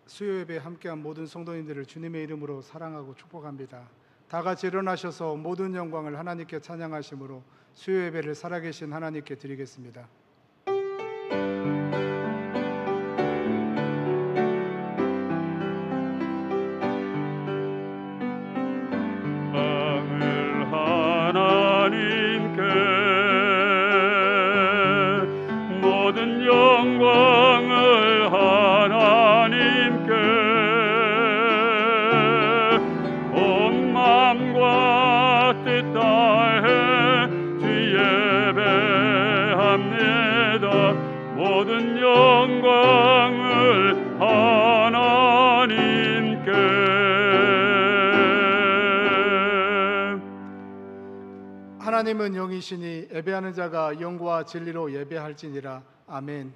수요 예배에 함께한 모든 성도님들을 주님의 이름으로 사랑하고 축복합니다. 다 같이 일어나셔서 모든 영광을 하나님께 찬양하심으로 수요 예배를 살아계신 하나님께 드리겠습니다. 모든 영광을 하나님께 온 마음과 뜻 다해 주 예배합니다. 모든 영광을 하나님께. 하나님은 영이시니 예배하는 자가 영과 진리로 예배할지니라. 아멘.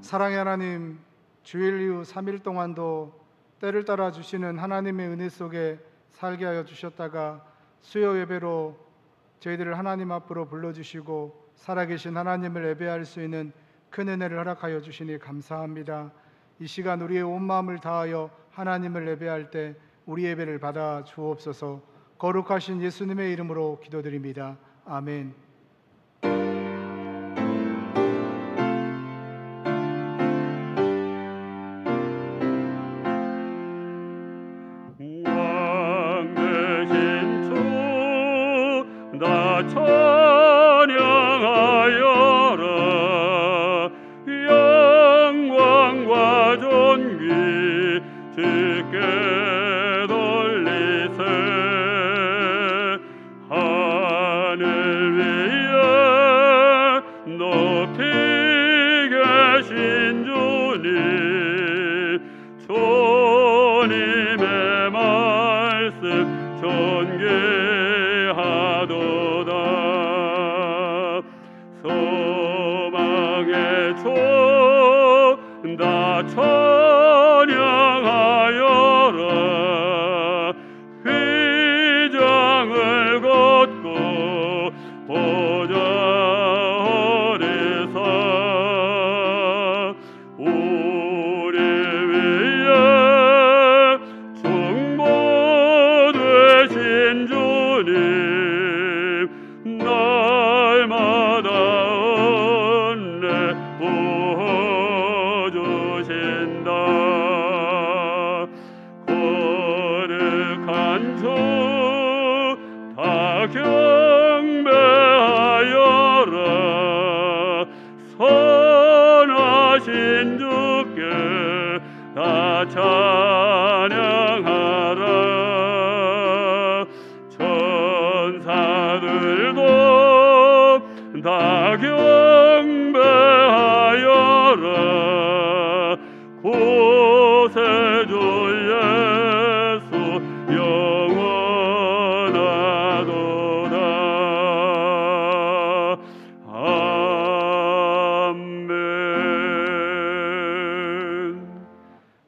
사랑의 하나님, 주일 이후 3일 동안도 때를 따라 주시는 하나님의 은혜 속에 살게 하여 주셨다가 수요 예배로 저희들을 하나님 앞으로 불러주시고 살아계신 하나님을 예배할 수 있는 큰 은혜를 허락하여 주시니 감사합니다. 이 시간 우리의 온 마음을 다하여 하나님을 예배할 때 우리 예배를 받아 주옵소서. 거룩하신 예수님의 이름으로 기도드립니다. 아멘. 찬양하여라. 영광과 존귀 주께 돌리세. 하늘 위에 높이 계신 주님, 주님의 말씀 존귀하도다. 소망의 주 다 찬양하여라. 휘장을 걷고 보좌 아래서 우리 위에 중보되신 주님, 날마다 은혜 부어주신다. 거룩한 주 다 경배하여라. 선하신 주께 다 찬양하라. 천사들도 다 경배하여라. 구세주 예수 영원하도다. 아멘.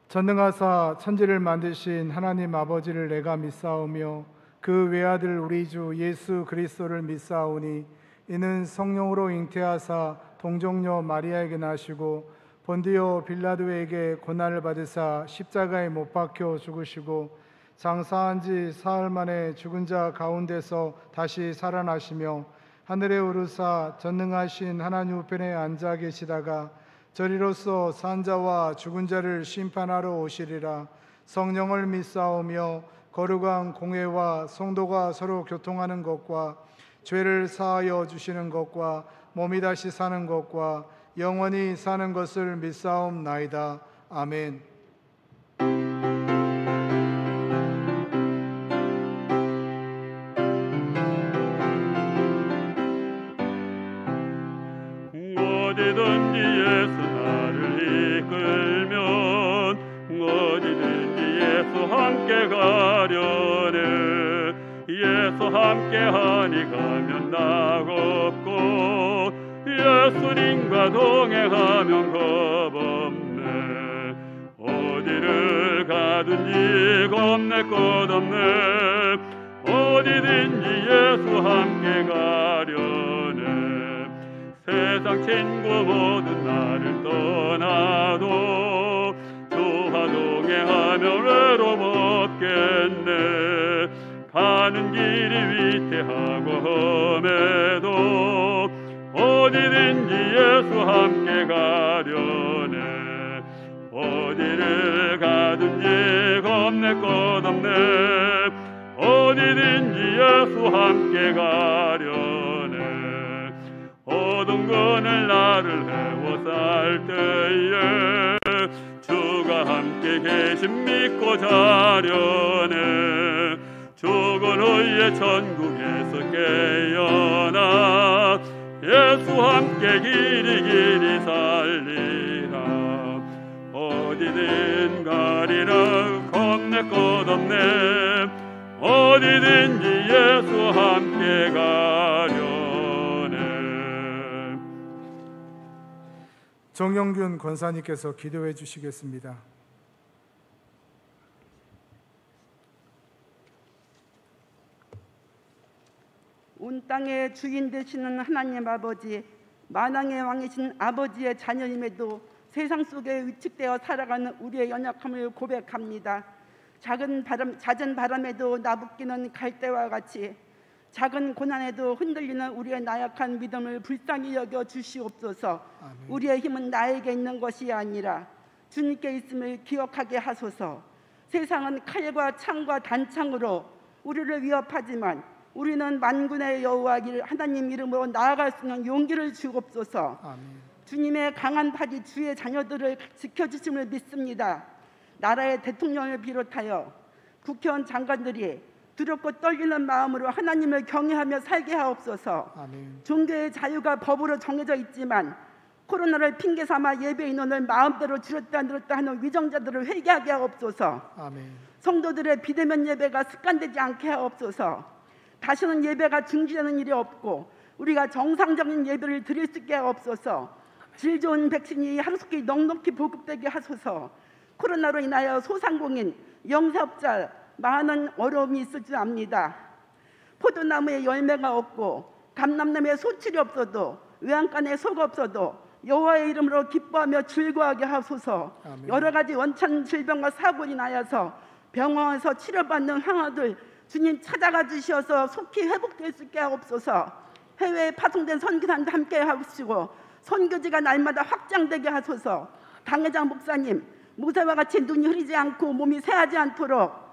전능하사 천지를 만드신 하나님 아버지를 내가 믿사오며 그 외아들 우리 주 예수 그리스도를 믿사오니 이는 성령으로 잉태하사 동정녀 마리아에게 나시고 본디오 빌라도에게 고난을 받으사 십자가에 못 박혀 죽으시고 장사한 지 사흘 만에 죽은 자 가운데서 다시 살아나시며 하늘에 오르사 전능하신 하나님 우편에 앉아 계시다가 저리로서 산 자와 죽은 자를 심판하러 오시리라. 성령을 믿사오며 거룩한 공회와 성도가 서로 교통하는 것과 죄를 사하여 주시는 것과 몸이 다시 사는 것과 영원히 사는 것을 믿사옵나이다. 아멘. 어디든지 예수 나를 이끌면 어디든지 예수 함께 가려네. 예수 함께하니 가면 낙 없고 예수님과 동행하면 하면 겁없네. 어디를 가든지 겁낼 것 없네. 어디든지 예수 함께 가려네. 세상 친구 모든 나를 떠나도 주와 동행하면 외로웠겠네. 가는 길이 위태하고 험해도 어디든지 예수 함께 가려네. 어디를 가든지 겁낼 것 없네. 어디든지 예수 함께 가려네. 어두운 그늘 나를 헤워쌀 때에 주가 함께 계심 믿고 자려네. 죽은 후에 천국에서 깨어나 예수 함께 길이 살리라. 어디든 가리라 겁낼 것 없네. 어디든지 예수 함께 가려네. 정영균 권사님께서 기도해 주시겠습니다. 온 땅의 주인 되시는 하나님 아버지, 만왕의 왕이신 아버지의 자녀임에도 세상 속에 위축되어 살아가는 우리의 연약함을 고백합니다. 낮은 바람에도 나부끼는 갈대와 같이 작은 고난에도 흔들리는 우리의 나약한 믿음을 불쌍히 여겨 주시옵소서. 아멘. 우리의 힘은 나에게 있는 것이 아니라 주님께 있음을 기억하게 하소서. 세상은 칼과 창과 단창으로 우리를 위협하지만 우리는 만군의 여호와 하나님 이름으로 나아갈 수 있는 용기를 주옵소서. 아멘. 주님의 강한 팔이 주의 자녀들을 지켜주심을 믿습니다. 나라의 대통령을 비롯하여 국회의원 장관들이 두렵고 떨리는 마음으로 하나님을 경외하며 살게 하옵소서. 아멘. 종교의 자유가 법으로 정해져 있지만 코로나를 핑계 삼아 예배 인원을 마음대로 줄였다 늘었다 하는 위정자들을 회개하게 하옵소서. 아멘. 성도들의 비대면 예배가 습관되지 않게 하옵소서. 다시는 예배가 중지되는 일이 없고 우리가 정상적인 예배를 드릴 수 있게 하옵소서. 질 좋은 백신이 하루속히 넉넉히 보급되게 하소서. 코로나로 인하여 소상공인, 영세업자 많은 어려움이 있을 줄 압니다. 포도나무에 열매가 없고 감람나무에 소출이 없어도 외양간에 속 없어도 여호와의 이름으로 기뻐하며 즐거워하게 하소서. 아멘. 여러 가지 원천 질병과 사고로 인하여서 병원에서 치료받는 환우들 주님 찾아가 주셔서 속히 회복될 수 있게 하옵소서. 해외에 파송된 선교사님도 함께 하시고 선교지가 날마다 확장되게 하소서. 당회장 목사님, 모세와 같이 눈이 흐리지 않고 몸이 새하지 않도록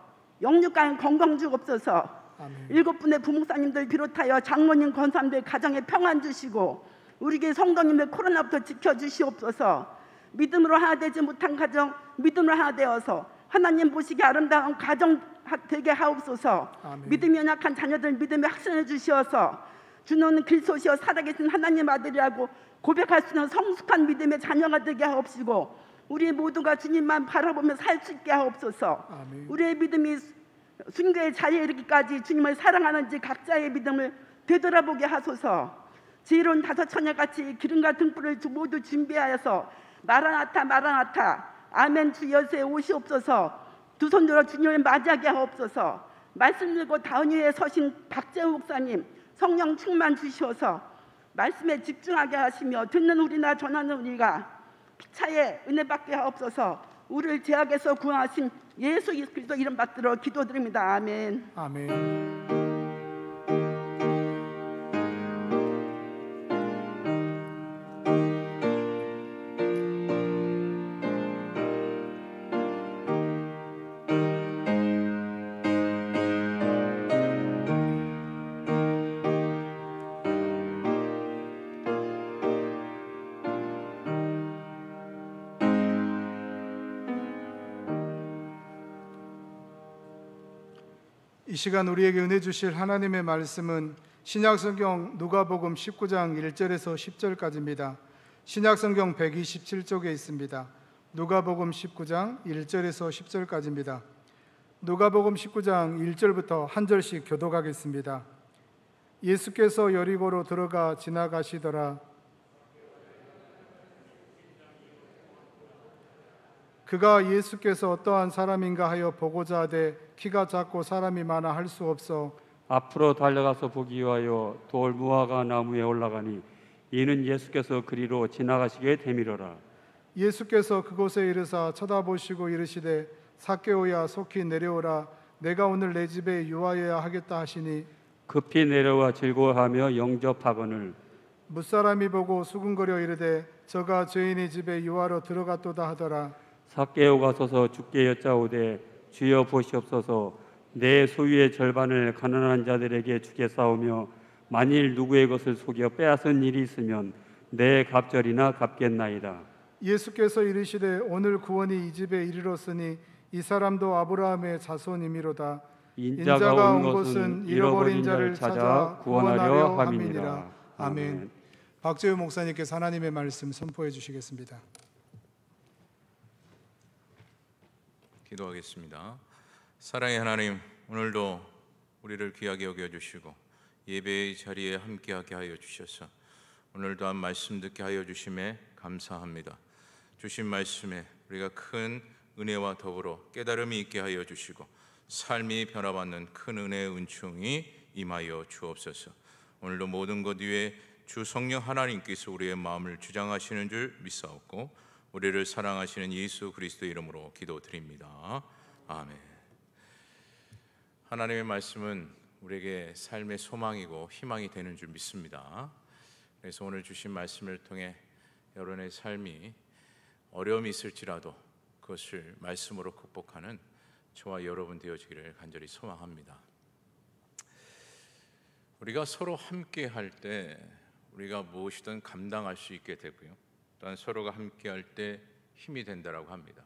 영육간 건강 주옵소서. 아멘. 7분의 부목사님들 비롯하여 장로님, 권사님들 가정에 평안 주시고 우리 교회 성도님들 코로나부터 지켜주시옵소서. 믿음으로 하나 되지 못한 가정 믿음으로 하나 되어서 하나님 보시기에 아름다운 가정 되게 하옵소서. 아멘. 믿음이 연약한 자녀들 믿음에 확신해 주시어서 주는 그리스도시여 살아계신 하나님 아들이라고 고백할 수 있는 성숙한 믿음의 자녀가 되게 하옵시고 우리 모두가 주님만 바라보며 살 수 있게 하옵소서. 아멘. 우리의 믿음이 순교의 자리에 이르기까지 주님을 사랑하는지 각자의 믿음을 되돌아보게 하소서. 지혜로운 5 처녀같이 기름과 등불을 모두 준비하여서 마라나타 마라나타 아멘 주 예수에 오시옵소서. 두 손 들어 주님을 맞이하게 하옵소서. 말씀 들고 다운 위에 서신 박재우 목사님 성령 충만 주시어서 말씀에 집중하게 하시며 듣는 우리나 전하는 우리가 피차에 은혜 받게 하옵소서. 우리를 죄악에서 구하신 예수 그리스도 이름 받들어 기도드립니다. 아멘. 아멘. 이 시간 우리에게 은혜 주실 하나님의 말씀은 신약성경 누가복음 19장 1절에서 10절까지입니다. 신약성경 127쪽에 있습니다. 누가복음 19장 1절에서 10절까지입니다. 누가복음 19장 1절부터 한 절씩 교독하겠습니다. 예수께서 여리고로 들어가 지나가시더라. 그가 예수께서 어떠한 사람인가 하여 보고자 하되 키가 작고 사람이 많아 할 수 없어 앞으로 달려가서 보기 위하여 돌 무화과 나무에 올라가니 이는 예수께서 그리로 지나가시게 되밀어라. 예수께서 그곳에 이르사 쳐다보시고 이르시되 삭개오야 속히 내려오라 내가 오늘 내 집에 유하여야 하겠다 하시니 급히 내려와 즐거워하며 영접하거늘 무사람이 보고 수군거려 이르되 저가 죄인의 집에 유하러 들어갔도다 하더라. 삭개오가 서서 주께 여짜오되 주여 보시옵소서 내 소유의 절반을 가난한 자들에게 주겠사오며 만일 누구의 것을 속여 빼앗은 일이 있으면 내 갑절이나 갚겠나이다. 예수께서 이르시되 오늘 구원이 이 집에 이르렀으니 이 사람도 아브라함의 자손이미로다. 인자가 온 것은 잃어버린 자를 찾아 구원하려 함이니라. 아멘. 박재우 목사님께서 하나님의 말씀 선포해 주시겠습니다. 기도하겠습니다. 사랑의 하나님, 오늘도 우리를 귀하게 여겨주시고 예배의 자리에 함께하게 하여 주셔서 오늘 또한 말씀 듣게 하여 주심에 감사합니다. 주신 말씀에 우리가 큰 은혜와 더불어 깨달음이 있게 하여 주시고 삶이 변화받는 큰 은혜의 은총이 임하여 주옵소서. 오늘도 모든 것 위에 주 성령 하나님께서 우리의 마음을 주장하시는 줄 믿사옵고 우리를 사랑하시는 예수 그리스도의 이름으로 기도드립니다. 아멘. 하나님의 말씀은 우리에게 삶의 소망이고 희망이 되는 줄 믿습니다. 그래서 오늘 주신 말씀을 통해 여러분의 삶이 어려움이 있을지라도 그것을 말씀으로 극복하는 저와 여러분 되어지기를 간절히 소망합니다. 우리가 서로 함께 할 때 우리가 무엇이든 감당할 수 있게 되고요, 또한 서로가 함께 할 때 힘이 된다라고 합니다.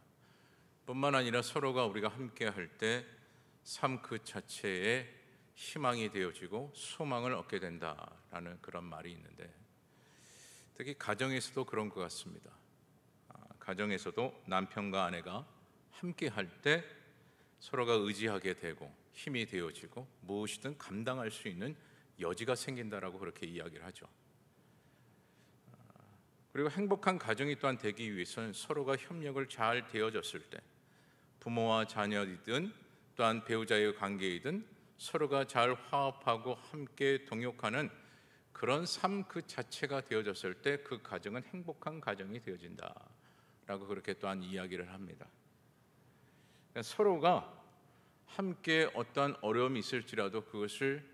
뿐만 아니라 서로가 우리가 함께 할 때 삶 그 자체에 희망이 되어지고 소망을 얻게 된다라는 그런 말이 있는데, 특히 가정에서도 그런 것 같습니다. 가정에서도 남편과 아내가 함께 할 때 서로가 의지하게 되고 힘이 되어지고 무엇이든 감당할 수 있는 여지가 생긴다라고 그렇게 이야기를 하죠. 그리고 행복한 가정이 또한 되기 위해서는 서로가 협력을 잘 되어졌을 때, 부모와 자녀이든 또한 배우자의 관계이든 서로가 잘 화합하고 함께 동역하는 그런 삶 그 자체가 되어졌을 때 그 가정은 행복한 가정이 되어진다라고 그렇게 또한 이야기를 합니다. 서로가 함께 어떠한 어려움이 있을지라도 그것을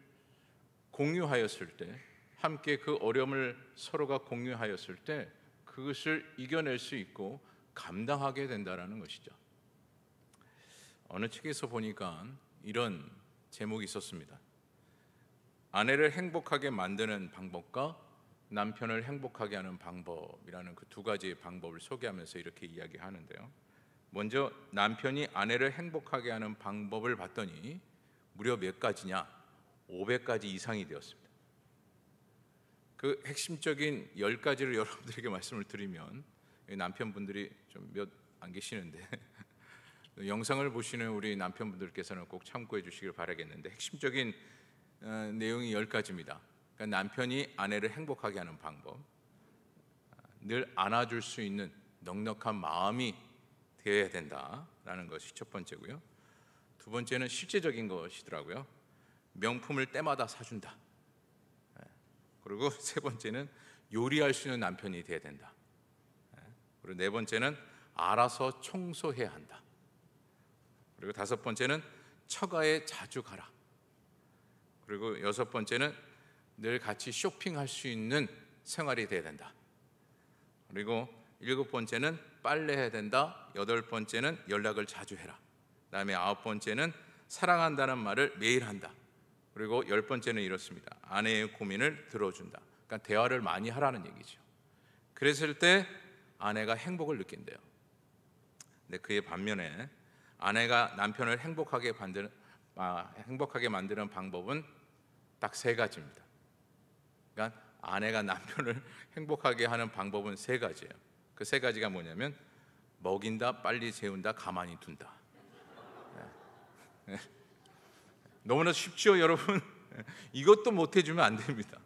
공유하였을 때, 함께 그 어려움을 서로가 공유하였을 때 그것을 이겨낼 수 있고 감당하게 된다라는 것이죠. 어느 책에서 보니까 이런 제목이 있었습니다. 아내를 행복하게 만드는 방법과 남편을 행복하게 하는 방법이라는 그 두 가지의 방법을 소개하면서 이렇게 이야기하는데요. 먼저 남편이 아내를 행복하게 하는 방법을 봤더니 무려 몇 가지냐? 500가지 이상이 되었습니다. 그 핵심적인 10가지를 여러분들에게 말씀을 드리면, 남편분들이 좀 몇 안 계시는데 영상을 보시는 우리 남편분들께서는 꼭 참고해 주시길 바라겠는데, 핵심적인 내용이 10가지입니다. 그러니까 남편이 아내를 행복하게 하는 방법, 늘 안아줄 수 있는 넉넉한 마음이 되어야 된다라는 것이 첫 번째고요. 두 번째는 실제적인 것이더라고요. 명품을 때마다 사준다. 그리고 세 번째는 요리할 수 있는 남편이 되어야 된다. 그리고 네 번째는 알아서 청소해야 한다. 그리고 다섯 번째는 처가에 자주 가라. 그리고 여섯 번째는 늘 같이 쇼핑할 수 있는 생활이 되어야 된다. 그리고 일곱 번째는 빨래해야 된다. 여덟 번째는 연락을 자주 해라. 그다음에 아홉 번째는 사랑한다는 말을 매일 한다. 그리고 열 번째는 이렇습니다. 아내의 고민을 들어준다. 그러니까 대화를 많이 하라는 얘기죠. 그랬을 때 아내가 행복을 느낀대요. 근데 그의 반면에 아내가 남편을 행복하게 만드는 방법은 딱 세 가지입니다. 그러니까 아내가 남편을 행복하게 하는 방법은 세 가지예요. 그 세 가지가 뭐냐면 먹인다, 빨리 재운다, 가만히 둔다. 너무나 쉽죠, 여러분? 이것도 못 해주면 안 됩니다.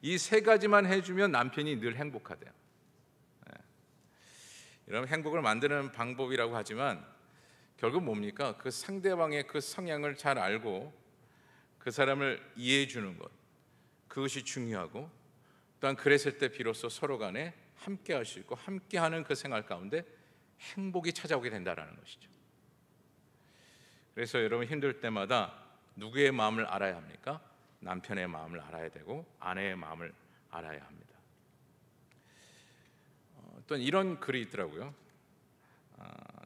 이 세 가지만 해주면 남편이 늘 행복하대요. 여러분, 행복을 만드는 방법이라고 하지만 결국 뭡니까? 그 상대방의 그 성향을 잘 알고 그 사람을 이해해 주는 것, 그것이 중요하고, 또한 그랬을 때 비로소 서로 간에 함께 할 수 있고 함께하는 그 생활 가운데 행복이 찾아오게 된다는 것이죠. 그래서 여러분, 힘들 때마다 누구의 마음을 알아야 합니까? 남편의 마음을 알아야 되고 아내의 마음을 알아야 합니다. 또 이런 글이 있더라고요.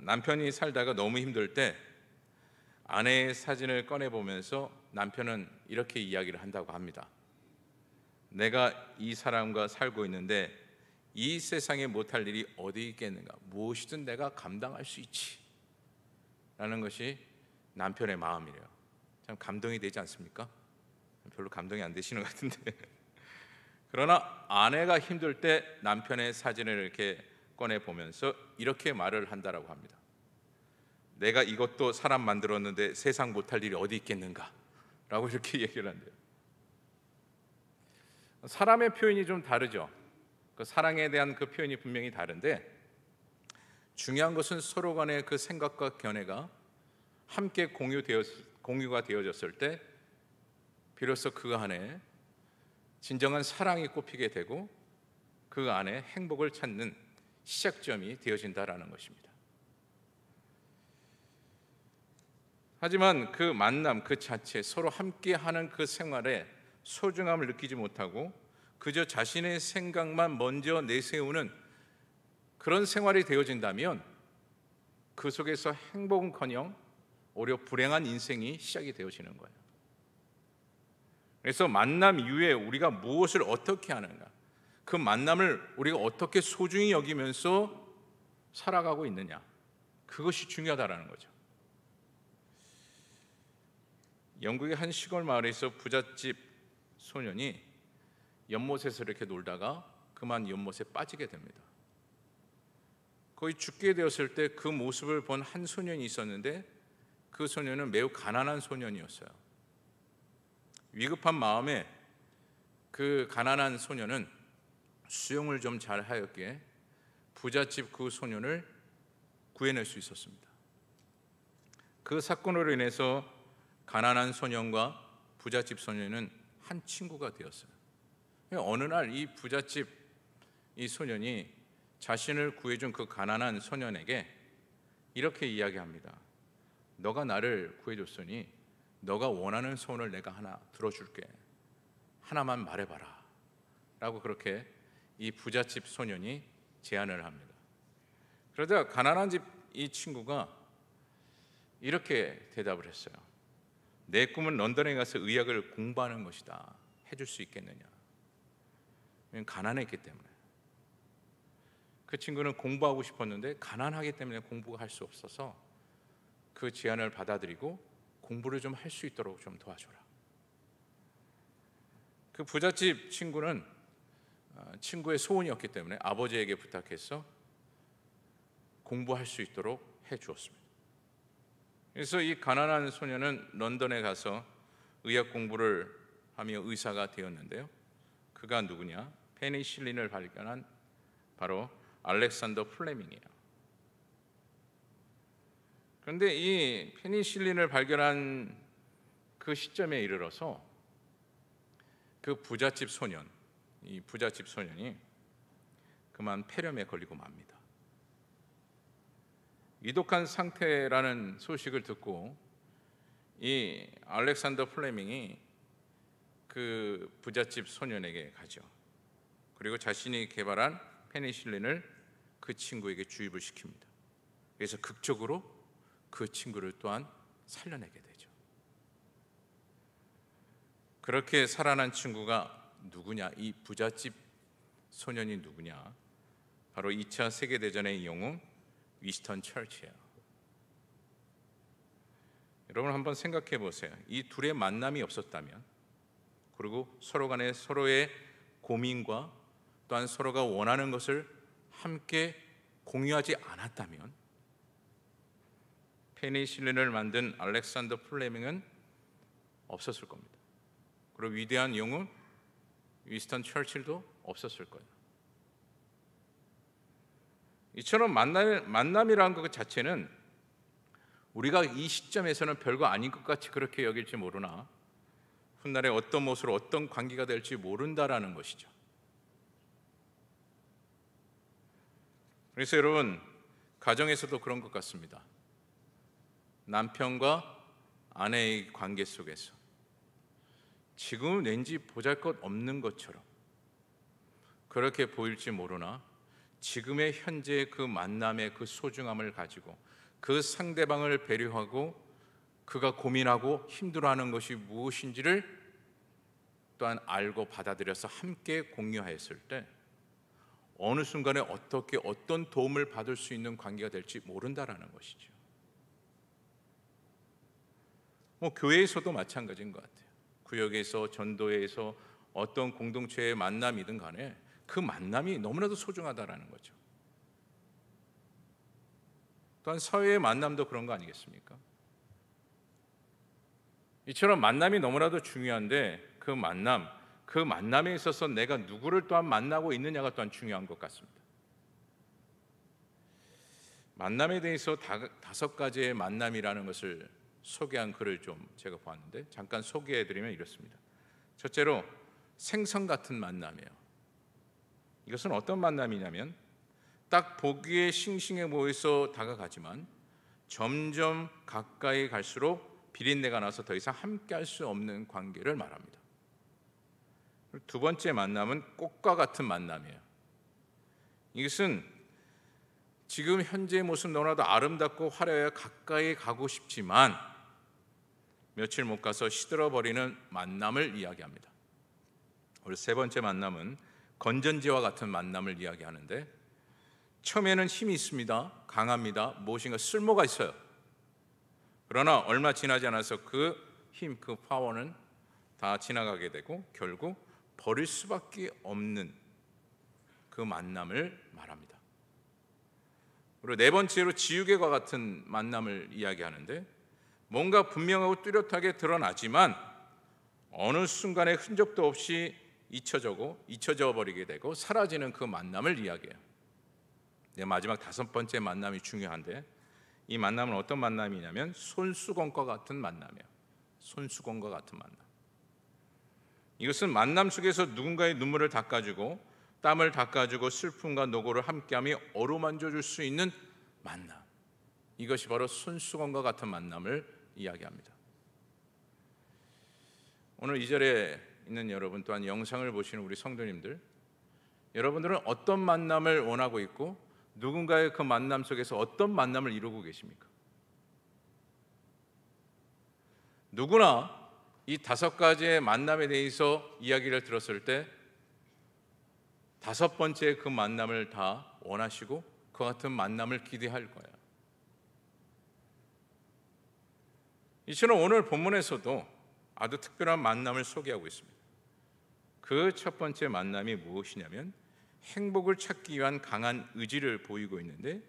남편이 살다가 너무 힘들 때 아내의 사진을 꺼내보면서 남편은 이렇게 이야기를 한다고 합니다. 내가 이 사람과 살고 있는데 이 세상에 못할 일이 어디 있겠는가? 무엇이든 내가 감당할 수 있지 라는 것이 남편의 마음이래요. 참 감동이 되지 않습니까? 별로 감동이 안 되시는 것 같은데 그러나 아내가 힘들 때 남편의 사진을 이렇게 꺼내보면서 이렇게 말을 한다라고 합니다. 내가 이것도 사람 만들었는데 세상 못할 일이 어디 있겠는가? 라고 이렇게 얘기를 한대요. 사람의 표현이 좀 다르죠. 그 사랑에 대한 그 표현이 분명히 다른데, 중요한 것은 서로 간의 그 생각과 견해가 함께 공유가 되어졌을 때 비로소 그 안에 진정한 사랑이 꽃피게 되고 그 안에 행복을 찾는 시작점이 되어진다라는 것입니다. 하지만 그 만남 그 자체, 서로 함께하는 그 생활에 소중함을 느끼지 못하고 그저 자신의 생각만 먼저 내세우는 그런 생활이 되어진다면 그 속에서 행복은커녕 오히려 불행한 인생이 시작이 되어지는 거예요. 그래서 만남 이후에 우리가 무엇을 어떻게 하는가, 그 만남을 우리가 어떻게 소중히 여기면서 살아가고 있느냐, 그것이 중요하다라는 거죠. 영국의 한 시골 마을에서 부잣집 소년이 연못에서 이렇게 놀다가 그만 연못에 빠지게 됩니다. 거의 죽게 되었을 때 그 모습을 본 한 소년이 있었는데 그 소년은 매우 가난한 소년이었어요. 위급한 마음에 그 가난한 소년은 수영을 좀 잘하였기에 부잣집 그 소년을 구해낼 수 있었습니다. 그 사건으로 인해서 가난한 소년과 부잣집 소년은 한 친구가 되었어요. 어느 날 이 부잣집 이 소년이 자신을 구해준 그 가난한 소년에게 이렇게 이야기합니다. 너가 나를 구해줬으니 너가 원하는 소원을 내가 하나 들어줄게. 하나만 말해봐라 라고 그렇게 이 부잣집 소년이 제안을 합니다. 그러자 가난한 집 이 친구가 이렇게 대답을 했어요. 내 꿈은 런던에 가서 의학을 공부하는 것이다. 해줄 수 있겠느냐? 가난했기 때문에. 그 친구는 공부하고 싶었는데 가난하기 때문에 공부가 할 수 없어서 그 제안을 받아들이고 공부를 좀 할 수 있도록 좀 도와줘라. 그 부잣집 친구는 친구의 소원이었기 때문에 아버지에게 부탁해서 공부할 수 있도록 해주었습니다. 그래서 이 가난한 소년은 런던에 가서 의학 공부를 하며 의사가 되었는데요. 그가 누구냐? 페니실린을 발견한 바로 알렉산더 플레밍이에요. 그런데 이 페니실린을 발견한 그 시점에 이르러서 그 부잣집 소년, 이 부잣집 소년이 그만 폐렴에 걸리고 맙니다. 위독한 상태라는 소식을 듣고 이 알렉산더 플레밍이 그 부잣집 소년에게 가죠. 그리고 자신이 개발한 페니실린을 그 친구에게 주입을 시킵니다. 그래서 극적으로 그 친구를 또한 살려내게 되죠. 그렇게 살아난 친구가 누구냐? 이 부잣집 소년이 누구냐? 바로 2차 세계대전의 영웅 위스턴 처치예요. 여러분 한번 생각해 보세요. 이 둘의 만남이 없었다면, 그리고 서로 간에 서로의 고민과 또한 서로가 원하는 것을 함께 공유하지 않았다면 페니실린을 만든 알렉산더 플레밍은 없었을 겁니다. 그리고 위대한 영웅 위스턴 처칠도 없었을 거예요. 이처럼 만남이라는 것 자체는 우리가 이 시점에서는 별거 아닌 것 같이 그렇게 여길지 모르나 훗날에 어떤 모습으로 어떤 관계가 될지 모른다라는 것이죠. 그래서 여러분, 가정에서도 그런 것 같습니다. 남편과 아내의 관계 속에서 지금은 왠지 보잘것없는 것처럼 그렇게 보일지 모르나 지금의 현재의 그 만남의 그 소중함을 가지고 그 상대방을 배려하고 그가 고민하고 힘들어하는 것이 무엇인지를 또한 알고 받아들여서 함께 공유하였을 때 어느 순간에 어떻게 어떤 도움을 받을 수 있는 관계가 될지 모른다라는 것이죠. 교회에서도 마찬가지인 것 같아요. 구역에서, 전도회에서 어떤 공동체의 만남이든 간에 그 만남이 너무나도 소중하다라는 거죠. 또한 사회의 만남도 그런 거 아니겠습니까? 이처럼 만남이 너무나도 중요한데 그 만남에 있어서 내가 누구를 또한 만나고 있느냐가 또한 중요한 것 같습니다. 만남에 대해서 5가지의 만남이라는 것을 소개한 글을 좀 제가 보았는데 잠깐 소개해드리면 이렇습니다. 첫째로 생선 같은 만남이에요. 이것은 어떤 만남이냐면 딱 보기에 싱싱해 보여서 다가가지만 점점 가까이 갈수록 비린내가 나서 더 이상 함께할 수 없는 관계를 말합니다. 두 번째 만남은 꽃과 같은 만남이에요. 이것은 지금 현재의 모습 너무나도 아름답고 화려해 가까이 가고 싶지만 며칠 못 가서 시들어버리는 만남을 이야기합니다. 우리 세 번째 만남은 건전지와 같은 만남을 이야기하는데 처음에는 힘이 있습니다. 강합니다. 무엇인가 쓸모가 있어요. 그러나 얼마 지나지 않아서 그 힘, 그 파워는 다 지나가게 되고 결국 버릴 수밖에 없는 그 만남을 말합니다. 그리고 네 번째로 지우개와 같은 만남을 이야기하는데 뭔가 분명하고 뚜렷하게 드러나지만 어느 순간에 흔적도 없이 잊혀져 버리게 되고 사라지는 그 만남을 이야기해요. 마지막 5번째 만남이 중요한데 이 만남은 어떤 만남이냐면 손수건과 같은 만남이에요. 손수건과 같은 만남. 이것은 만남 속에서 누군가의 눈물을 닦아주고 땀을 닦아주고 슬픔과 노고를 함께하며 어루만져 줄 수 있는 만남. 이것이 바로 손수건과 같은 만남을 이야기합니다. 오늘 이 절에 있는 여러분 또한 영상을 보시는 우리 성도님들, 여러분들은 어떤 만남을 원하고 있고 누군가의 그 만남 속에서 어떤 만남을 이루고 계십니까? 누구나 이 5가지의 만남에 대해서 이야기를 들었을 때 5번째 그 만남을 다 원하시고 그 같은 만남을 기대할 거예요. 이처럼 오늘 본문에서도 아주 특별한 만남을 소개하고 있습니다. 그 첫 번째 만남이 무엇이냐면 행복을 찾기 위한 강한 의지를 보이고 있는데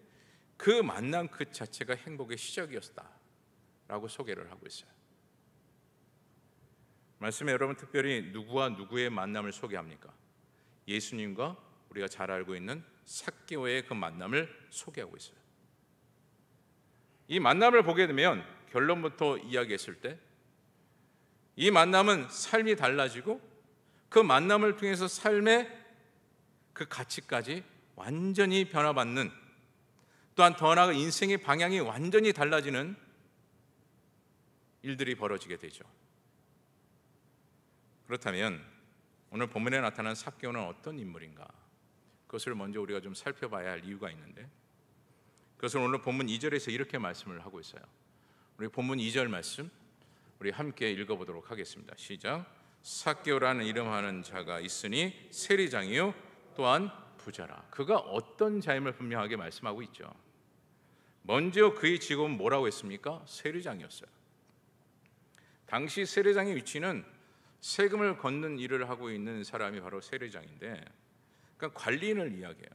그 만남 그 자체가 행복의 시작이었다라고 소개를 하고 있어요. 말씀에 여러분 특별히 누구와 누구의 만남을 소개합니까? 예수님과 우리가 잘 알고 있는 삭개오의 그 만남을 소개하고 있어요. 이 만남을 보게 되면 결론부터 이야기했을 때 이 만남은 삶이 달라지고 그 만남을 통해서 삶의 그 가치까지 완전히 변화받는, 또한 더 나아가 인생의 방향이 완전히 달라지는 일들이 벌어지게 되죠. 그렇다면 오늘 본문에 나타난 삭개오는 어떤 인물인가? 그것을 먼저 우리가 좀 살펴봐야 할 이유가 있는데 그것을 오늘 본문 2절에서 이렇게 말씀을 하고 있어요. 우리 본문 2절 말씀 우리 함께 읽어보도록 하겠습니다. 시작. 삭개오라는 이름하는 자가 있으니 세리장이요 또한 부자라. 그가 어떤 자임을 분명하게 말씀하고 있죠. 먼저 그의 직업은 뭐라고 했습니까? 세리장이었어요. 당시 세리장의 위치는 세금을 걷는 일을 하고 있는 사람이 바로 세리장인데, 그러니까 관리인을 이야기해요.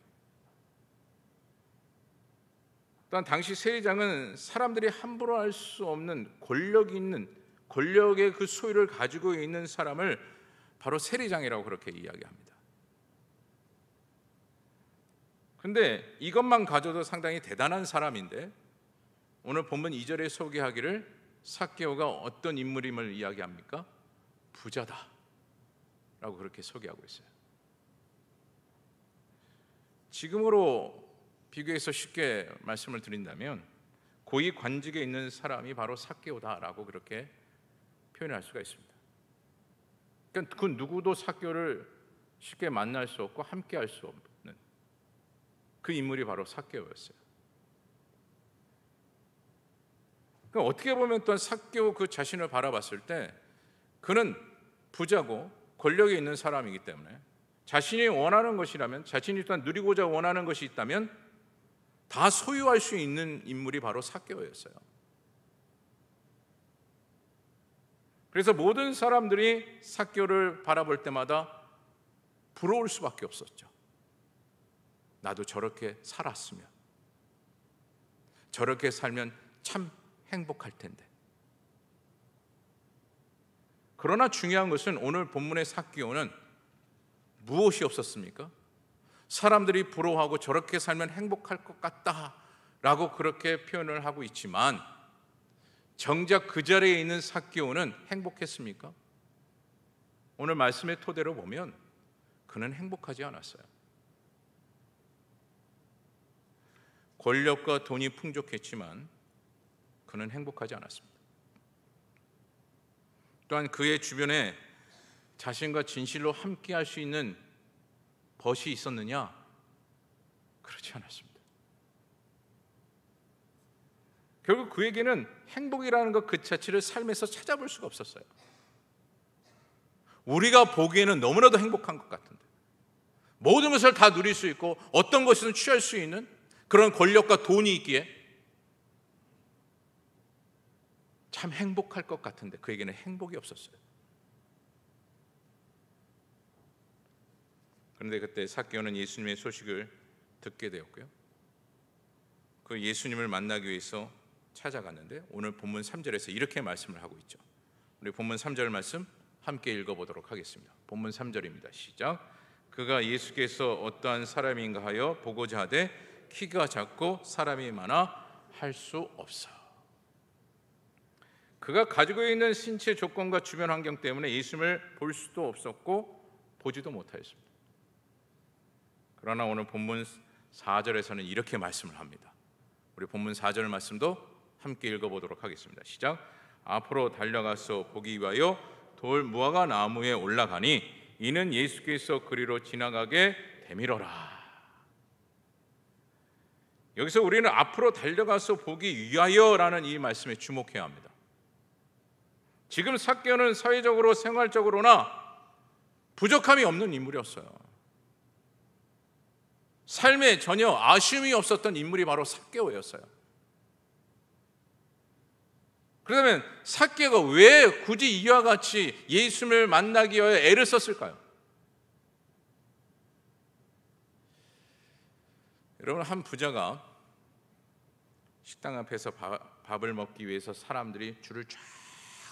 또한 당시 세리장은 사람들이 함부로 할 수 없는 권력의 그 소유를 가지고 있는 사람을 바로 세리장이라고 그렇게 이야기합니다. 근데 이것만 가져도 상당히 대단한 사람인데 오늘 본문 2절에 소개하기를 삭개오가 어떤 인물임을 이야기합니까? 부자다 라고 그렇게 소개하고 있어요. 지금으로 비교해서 쉽게 말씀을 드린다면 고위 관직에 있는 사람이 바로 삭개오다라고 그렇게 표현할 수가 있습니다. 그러니까 그 누구도 삭개오를 쉽게 만날 수 없고 함께 할 수 없는 그 인물이 바로 삭개오였어요. 그러니까 어떻게 보면 또한 삭개오 그 자신을 바라봤을 때 그는 부자고 권력에 있는 사람이기 때문에 자신이 원하는 것이라면, 자신이 또한 누리고자 원하는 것이 있다면 다 소유할 수 있는 인물이 바로 삭개오였어요. 그래서 모든 사람들이 삭개오를 바라볼 때마다 부러울 수밖에 없었죠. 나도 저렇게 살았으면, 저렇게 살면 참 행복할 텐데. 그러나 중요한 것은 오늘 본문의 삭개오는 무엇이 없었습니까? 사람들이 부러워하고 저렇게 살면 행복할 것 같다라고 그렇게 표현을 하고 있지만 정작 그 자리에 있는 삭개오는 행복했습니까? 오늘 말씀의 토대로 보면 그는 행복하지 않았어요. 권력과 돈이 풍족했지만 그는 행복하지 않았습니다. 또한 그의 주변에 자신과 진실로 함께할 수 있는 벗이 있었느냐? 그렇지 않았습니다. 결국 그에게는 행복이라는 것 그 자체를 삶에서 찾아볼 수가 없었어요. 우리가 보기에는 너무나도 행복한 것 같은데, 모든 것을 다 누릴 수 있고 어떤 것이든 취할 수 있는 그런 권력과 돈이 있기에 참 행복할 것 같은데 그에게는 행복이 없었어요. 그런데 그때 삭개오는 예수님의 소식을 듣게 되었고요. 그 예수님을 만나기 위해서 찾아갔는데 오늘 본문 3절에서 이렇게 말씀을 하고 있죠. 우리 본문 3절 말씀 함께 읽어보도록 하겠습니다. 본문 3절입니다. 시작. 그가 예수께서 어떠한 사람인가 하여 보고자 하되 키가 작고 사람이 많아 할 수 없어. 그가 가지고 있는 신체 조건과 주변 환경 때문에 예수님을 볼 수도 없었고 보지도 못하였습니다. 그러나 오늘 본문 4절에서는 이렇게 말씀을 합니다. 우리 본문 4절 말씀도 함께 읽어보도록 하겠습니다. 시작. 앞으로 달려가서 보기 위하여 돌 무화과 나무에 올라가니 이는 예수께서 그리로 지나가게 되밀어라. 여기서 우리는 앞으로 달려가서 보기 위하여라는 이 말씀에 주목해야 합니다. 지금 삭개오는 사회적으로 생활적으로나 부족함이 없는 인물이었어요. 삶에 전혀 아쉬움이 없었던 인물이 바로 삭개오였어요. 그러면 삭개오가 왜 굳이 이와 같이 예수님을 만나기 위하여 애를 썼을까요? 여러분, 한 부자가 식당 앞에서 밥을 먹기 위해서 사람들이 줄을 쫙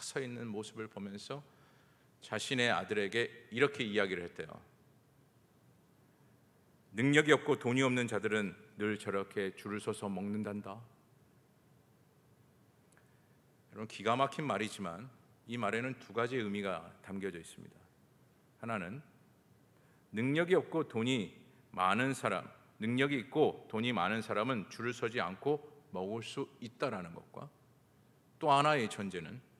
서 있는 모습을 보면서 자신의 아들에게 이렇게 이야기를 했대요. 능력이 없고 돈이 없는 자들은 늘 저렇게 줄을 서서 먹는단다. 여러분, 기가 막힌 말이지만 이 말에는 두 가지의 의미가 담겨져 있습니다. 하나는 능력이 없고 돈이 많은 사람, 능력이 있고 돈이 많은 사람은 줄을 서지 않고 먹을 수 있다라는 것과, 또 하나의 전제는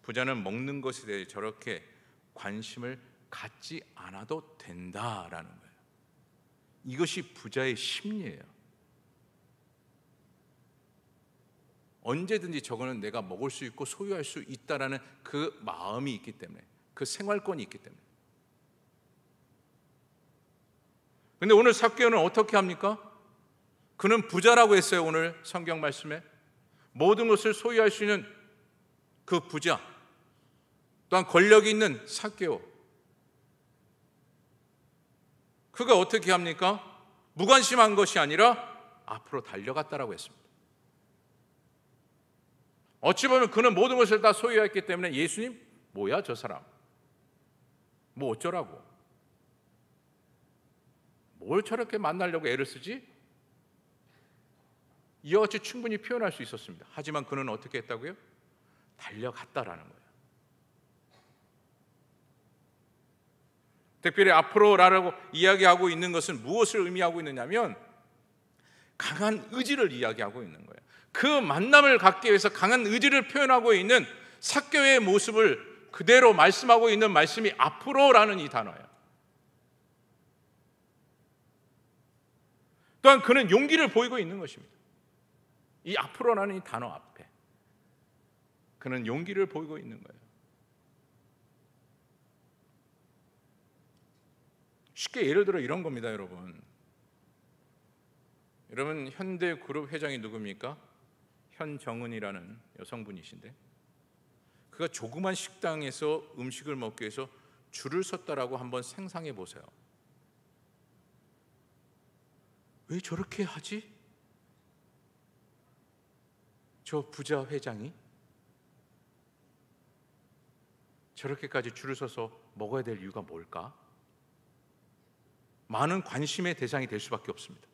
부자는 먹는 것에 대해 저렇게 관심을 갖지 않아도 된다라는 거예요. 이것이 부자의 심리예요. 언제든지 저거는 내가 먹을 수 있고 소유할 수 있다라는 그 마음이 있기 때문에, 그 생활권이 있기 때문에. 근데 오늘 삭개오는 어떻게 합니까? 그는 부자라고 했어요. 오늘 성경 말씀에 모든 것을 소유할 수 있는 그 부자, 또한 권력이 있는 삭개오, 그가 어떻게 합니까? 무관심한 것이 아니라 앞으로 달려갔다라고 했습니다. 어찌 보면 그는 모든 것을 다 소유했기 때문에 예수님, 뭐야 저 사람? 뭐 어쩌라고? 뭘 저렇게 만나려고 애를 쓰지? 이와 같이 충분히 표현할 수 있었습니다. 하지만 그는 어떻게 했다고요? 달려갔다라는 거예요. 특별히 앞으로라고 이야기하고 있는 것은 무엇을 의미하고 있느냐면 강한 의지를 이야기하고 있는 거예요. 그 만남을 갖기 위해서 강한 의지를 표현하고 있는 삭개오의 모습을 그대로 말씀하고 있는 말씀이 앞으로라는 이 단어예요. 또한 그는 용기를 보이고 있는 것입니다. 이 앞으로라는 이 단어 앞에 그는 용기를 보이고 있는 거예요. 쉽게 예를 들어 이런 겁니다, 여러분. 여러분, 현대그룹 회장이 누굽니까? 현정은이라는 여성분이신데 그가 조그만 식당에서 음식을 먹기 위해서 줄을 섰다라고 한번 상상해 보세요. 왜 저렇게 하지? 저 부자 회장이 저렇게까지 줄을 서서 먹어야 될 이유가 뭘까? 많은 관심의 대상이 될 수밖에 없습니다.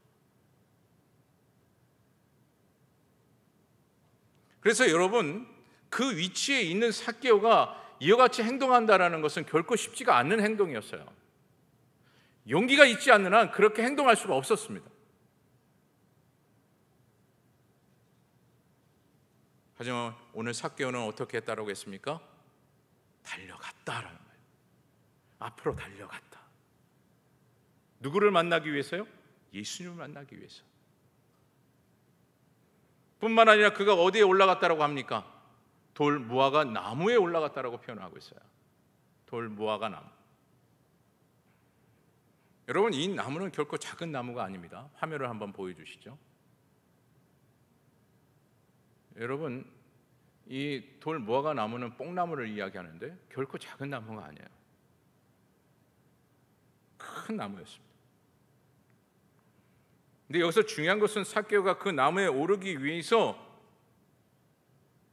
그래서 여러분, 그 위치에 있는 삭개오가 이와 같이 행동한다는 것은 결코 쉽지가 않은 행동이었어요. 용기가 있지 않는 한 그렇게 행동할 수가 없었습니다. 하지만 오늘 삭개오는 어떻게 했다라고 했습니까? 달려갔다라는 거예요. 앞으로 달려갔다. 누구를 만나기 위해서요? 예수님을 만나기 위해서. 뿐만 아니라 그가 어디에 올라갔다라고 합니까? 돌 무화과 나무에 올라갔다라고 표현하고 있어요. 돌 무화과 나무. 여러분, 이 나무는 결코 작은 나무가 아닙니다. 화면을 한번 보여주시죠. 여러분, 이 돌 무화과 나무는 뽕나무를 이야기하는데 결코 작은 나무가 아니에요. 큰 나무였습니다. 근데 여기서 중요한 것은 삭개오가 그 나무에 오르기 위해서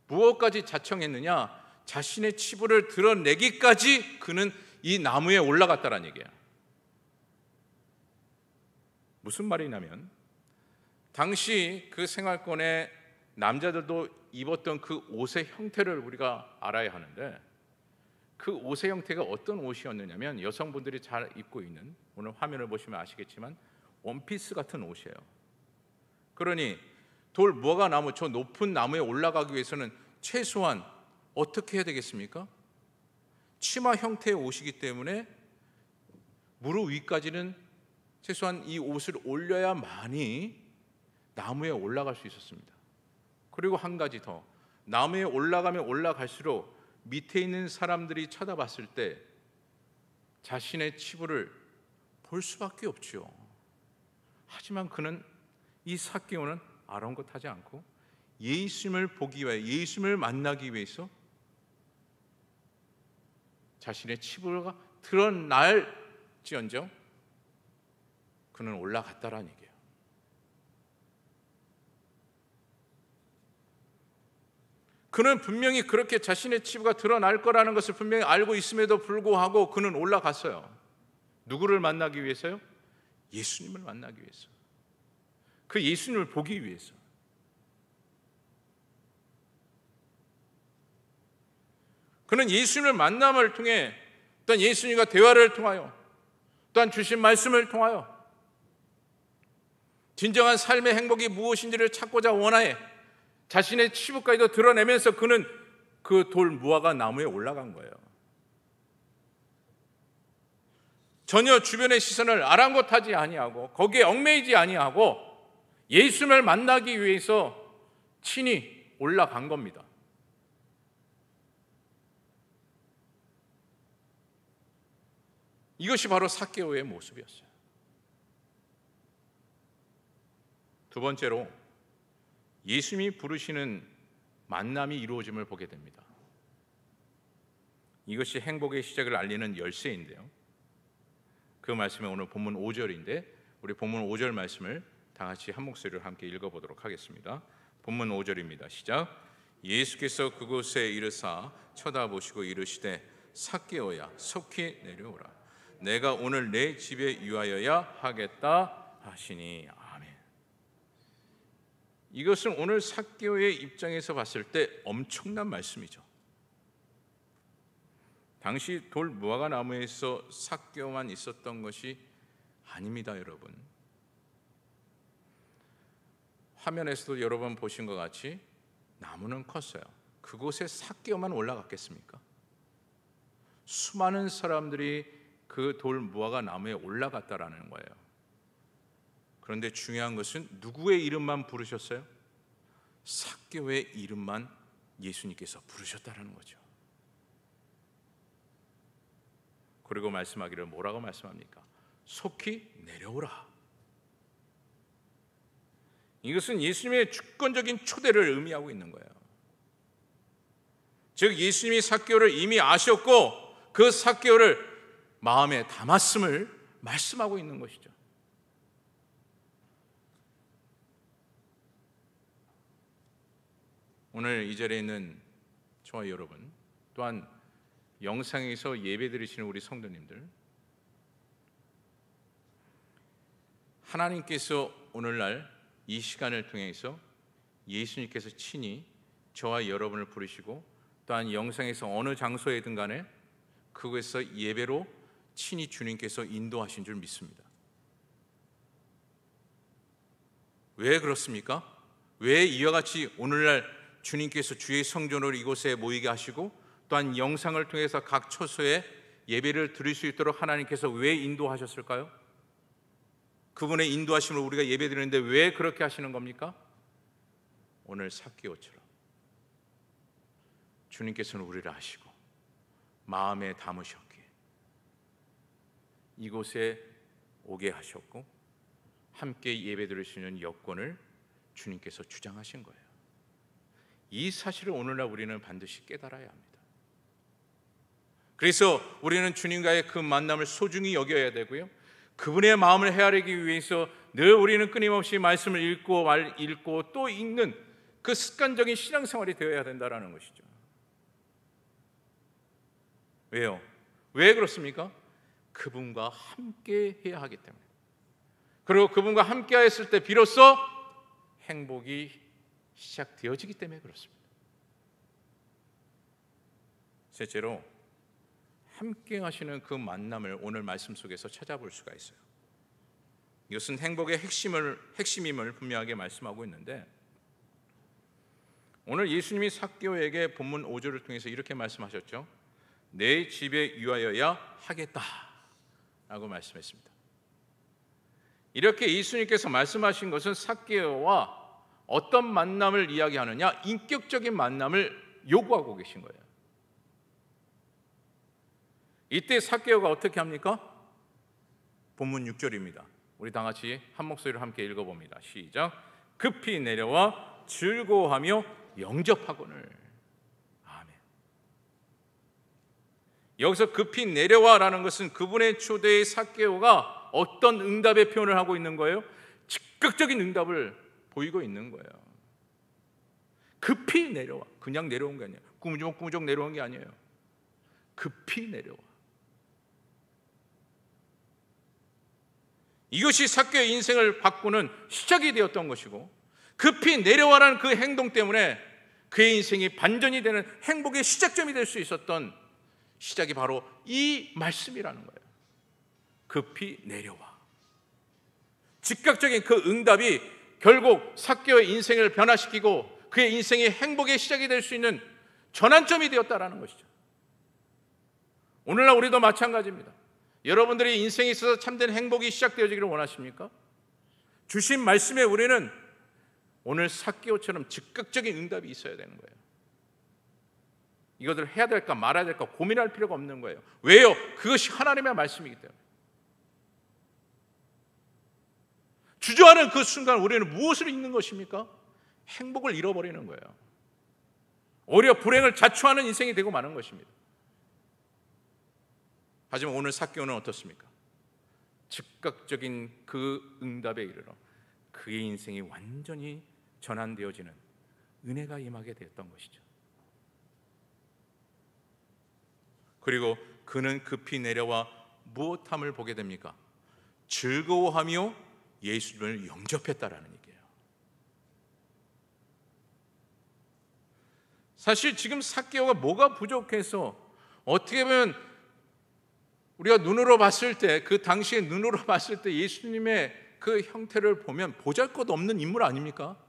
무엇까지 자청했느냐? 자신의 치부를 드러내기까지 그는 이 나무에 올라갔다는 얘기예요. 무슨 말이냐면 당시 그 생활권의 남자들도 입었던 그 옷의 형태를 우리가 알아야 하는데 그 옷의 형태가 어떤 옷이었느냐면 여성분들이 잘 입고 있는, 오늘 화면을 보시면 아시겠지만 원피스 같은 옷이에요. 그러니 돌 무화과 나무, 저 높은 나무에 올라가기 위해서는 최소한 어떻게 해야 되겠습니까? 치마 형태의 옷이기 때문에 무릎 위까지는 최소한 이 옷을 올려야만이 나무에 올라갈 수 있었습니다. 그리고 한 가지 더, 나무에 올라가면 올라갈수록 밑에 있는 사람들이 쳐다봤을 때 자신의 치부를 볼 수밖에 없죠. 하지만 그는, 이 삭개오는 아랑곳하지 않고 예수님을 보기 위해, 예수님을 만나기 위해서 자신의 치부가 드러날지언정 그는 올라갔다라는 얘기예요. 그는 분명히 그렇게 자신의 치부가 드러날 거라는 것을 분명히 알고 있음에도 불구하고 그는 올라갔어요. 누구를 만나기 위해서요? 예수님을 만나기 위해서. 그 예수님을 보기 위해서. 그는 예수님을 만남을 통해, 또한 예수님과 대화를 통하여, 또한 주신 말씀을 통하여 진정한 삶의 행복이 무엇인지를 찾고자 원하에 자신의 치부까지도 드러내면서 그는 그 돌 무화과 나무에 올라간 거예요. 전혀 주변의 시선을 아랑곳하지 아니하고 거기에 얽매이지 아니하고 예수님을 만나기 위해서 친히 올라간 겁니다. 이것이 바로 삭개오의 모습이었어요. 두 번째로 예수님이 부르시는 만남이 이루어짐을 보게 됩니다. 이것이 행복의 시작을 알리는 열쇠인데요. 그 말씀이 오늘 본문 5절인데 우리 본문 5절 말씀을 다 같이 한 목소리로 함께 읽어보도록 하겠습니다. 본문 5절입니다. 시작. 예수께서 그곳에 이르사 쳐다보시고 이르시되 삭개오야 속히 내려오라. 내가 오늘 내 집에 유하여야 하겠다 하시니. 아멘. 이것은 오늘 삭개오의 입장에서 봤을 때 엄청난 말씀이죠. 당시 돌 무화과 나무에서 삭개오만 있었던 것이 아닙니다, 여러분. 화면에서도 여러 번 보신 것 같이 나무는 컸어요. 그곳에 삭개오만 올라갔겠습니까? 수많은 사람들이 그 돌 무화과 나무에 올라갔다라는 거예요. 그런데 중요한 것은 누구의 이름만 부르셨어요? 삭개오의 이름만 예수님께서 부르셨다는 거죠. 그리고 말씀하기를 뭐라고 말씀합니까? 속히 내려오라. 이것은 예수님의 주권적인 초대를 의미하고 있는 거예요. 즉 예수님이 삭개오를 이미 아셨고 그 삭개오를 마음에 담았음을 말씀하고 있는 것이죠. 오늘 이 자리에 있는 저와 여러분, 또한 영상에서 예배드리시는 우리 성도님들, 하나님께서 오늘날 이 시간을 통해서 예수님께서 친히 저와 여러분을 부르시고 또한 영상에서 어느 장소에든 간에 그곳에서 예배로 친히 주님께서 인도하신 줄 믿습니다. 왜 그렇습니까? 왜 이와 같이 오늘날 주님께서 주의 성전으로 이곳에 모이게 하시고 또한 영상을 통해서 각 처소에 예배를 드릴 수 있도록 하나님께서 왜 인도하셨을까요? 그분의 인도하심을 우리가 예배드리는데 왜 그렇게 하시는 겁니까? 오늘 삭개오처럼 주님께서는 우리를 아시고 마음에 담으셨기에 이곳에 오게 하셨고 함께 예배드릴 수 있는 여건을 주님께서 주장하신 거예요. 이 사실을 오늘날 우리는 반드시 깨달아야 합니다. 그래서 우리는 주님과의 그 만남을 소중히 여겨야 되고요, 그분의 마음을 헤아리기 위해서 늘 우리는 끊임없이 말씀을 읽고 또 읽는 그 습관적인 신앙생활이 되어야 된다는 것이죠. 왜요? 왜 그렇습니까? 그분과 함께 해야 하기 때문에. 그리고 그분과 함께 했을 때 비로소 행복이 시작되어지기 때문에 그렇습니다. 셋째로 함께 하시는 그 만남을 오늘 말씀 속에서 찾아볼 수가 있어요. 이것은 행복의 핵심임을 분명하게 말씀하고 있는데, 오늘 예수님이 삭개오에게 본문 5절을 통해서 이렇게 말씀하셨죠. 내 집에 유하여야 하겠다 라고 말씀했습니다. 이렇게 예수님께서 말씀하신 것은 삭개오와 어떤 만남을 이야기하느냐, 인격적인 만남을 요구하고 계신 거예요. 이때 삭개오가 어떻게 합니까? 본문 6절입니다. 우리 다 같이 한 목소리로 함께 읽어봅니다. 시작. 급히 내려와 즐거워하며 영접하거늘. 아멘. 여기서 급히 내려와라는 것은 그분의 초대의 삭개오가 어떤 응답의 표현을 하고 있는 거예요? 즉각적인 응답을 보이고 있는 거예요. 급히 내려와. 그냥 내려온 게 아니에요. 꾸무적 내려온 게 아니에요. 급히 내려와. 이것이 삭개오의 인생을 바꾸는 시작이 되었던 것이고, 급히 내려와라는 그 행동 때문에 그의 인생이 반전이 되는 행복의 시작점이 될 수 있었던 시작이 바로 이 말씀이라는 거예요. 급히 내려와. 즉각적인 그 응답이 결국 삭개오의 인생을 변화시키고 그의 인생이 행복의 시작이 될 수 있는 전환점이 되었다라는 것이죠. 오늘날 우리도 마찬가지입니다. 여러분들의 인생에 있어서 참된 행복이 시작되어지기를 원하십니까? 주신 말씀에 우리는 오늘 삭개오처럼 즉각적인 응답이 있어야 되는 거예요. 이것을 해야 될까 말아야 될까 고민할 필요가 없는 거예요. 왜요? 그것이 하나님의 말씀이기 때문에. 주저하는 그 순간 우리는 무엇을 잃는 것입니까? 행복을 잃어버리는 거예요. 오히려 불행을 자초하는 인생이 되고 마는 것입니다. 하지만 오늘 삭개오는 어떻습니까? 즉각적인 그 응답에 이르러 그의 인생이 완전히 전환되어지는 은혜가 임하게 되었던 것이죠. 그리고 그는 급히 내려와 무엇함을 보게 됩니까? 즐거워하며 예수님을 영접했다라는 얘기예요. 사실 지금 삭개오가 뭐가 부족해서, 어떻게 보면 우리가 눈으로 봤을 때, 그 당시에 눈으로 봤을 때 예수님의 그 형태를 보면 보잘것없는 인물 아닙니까?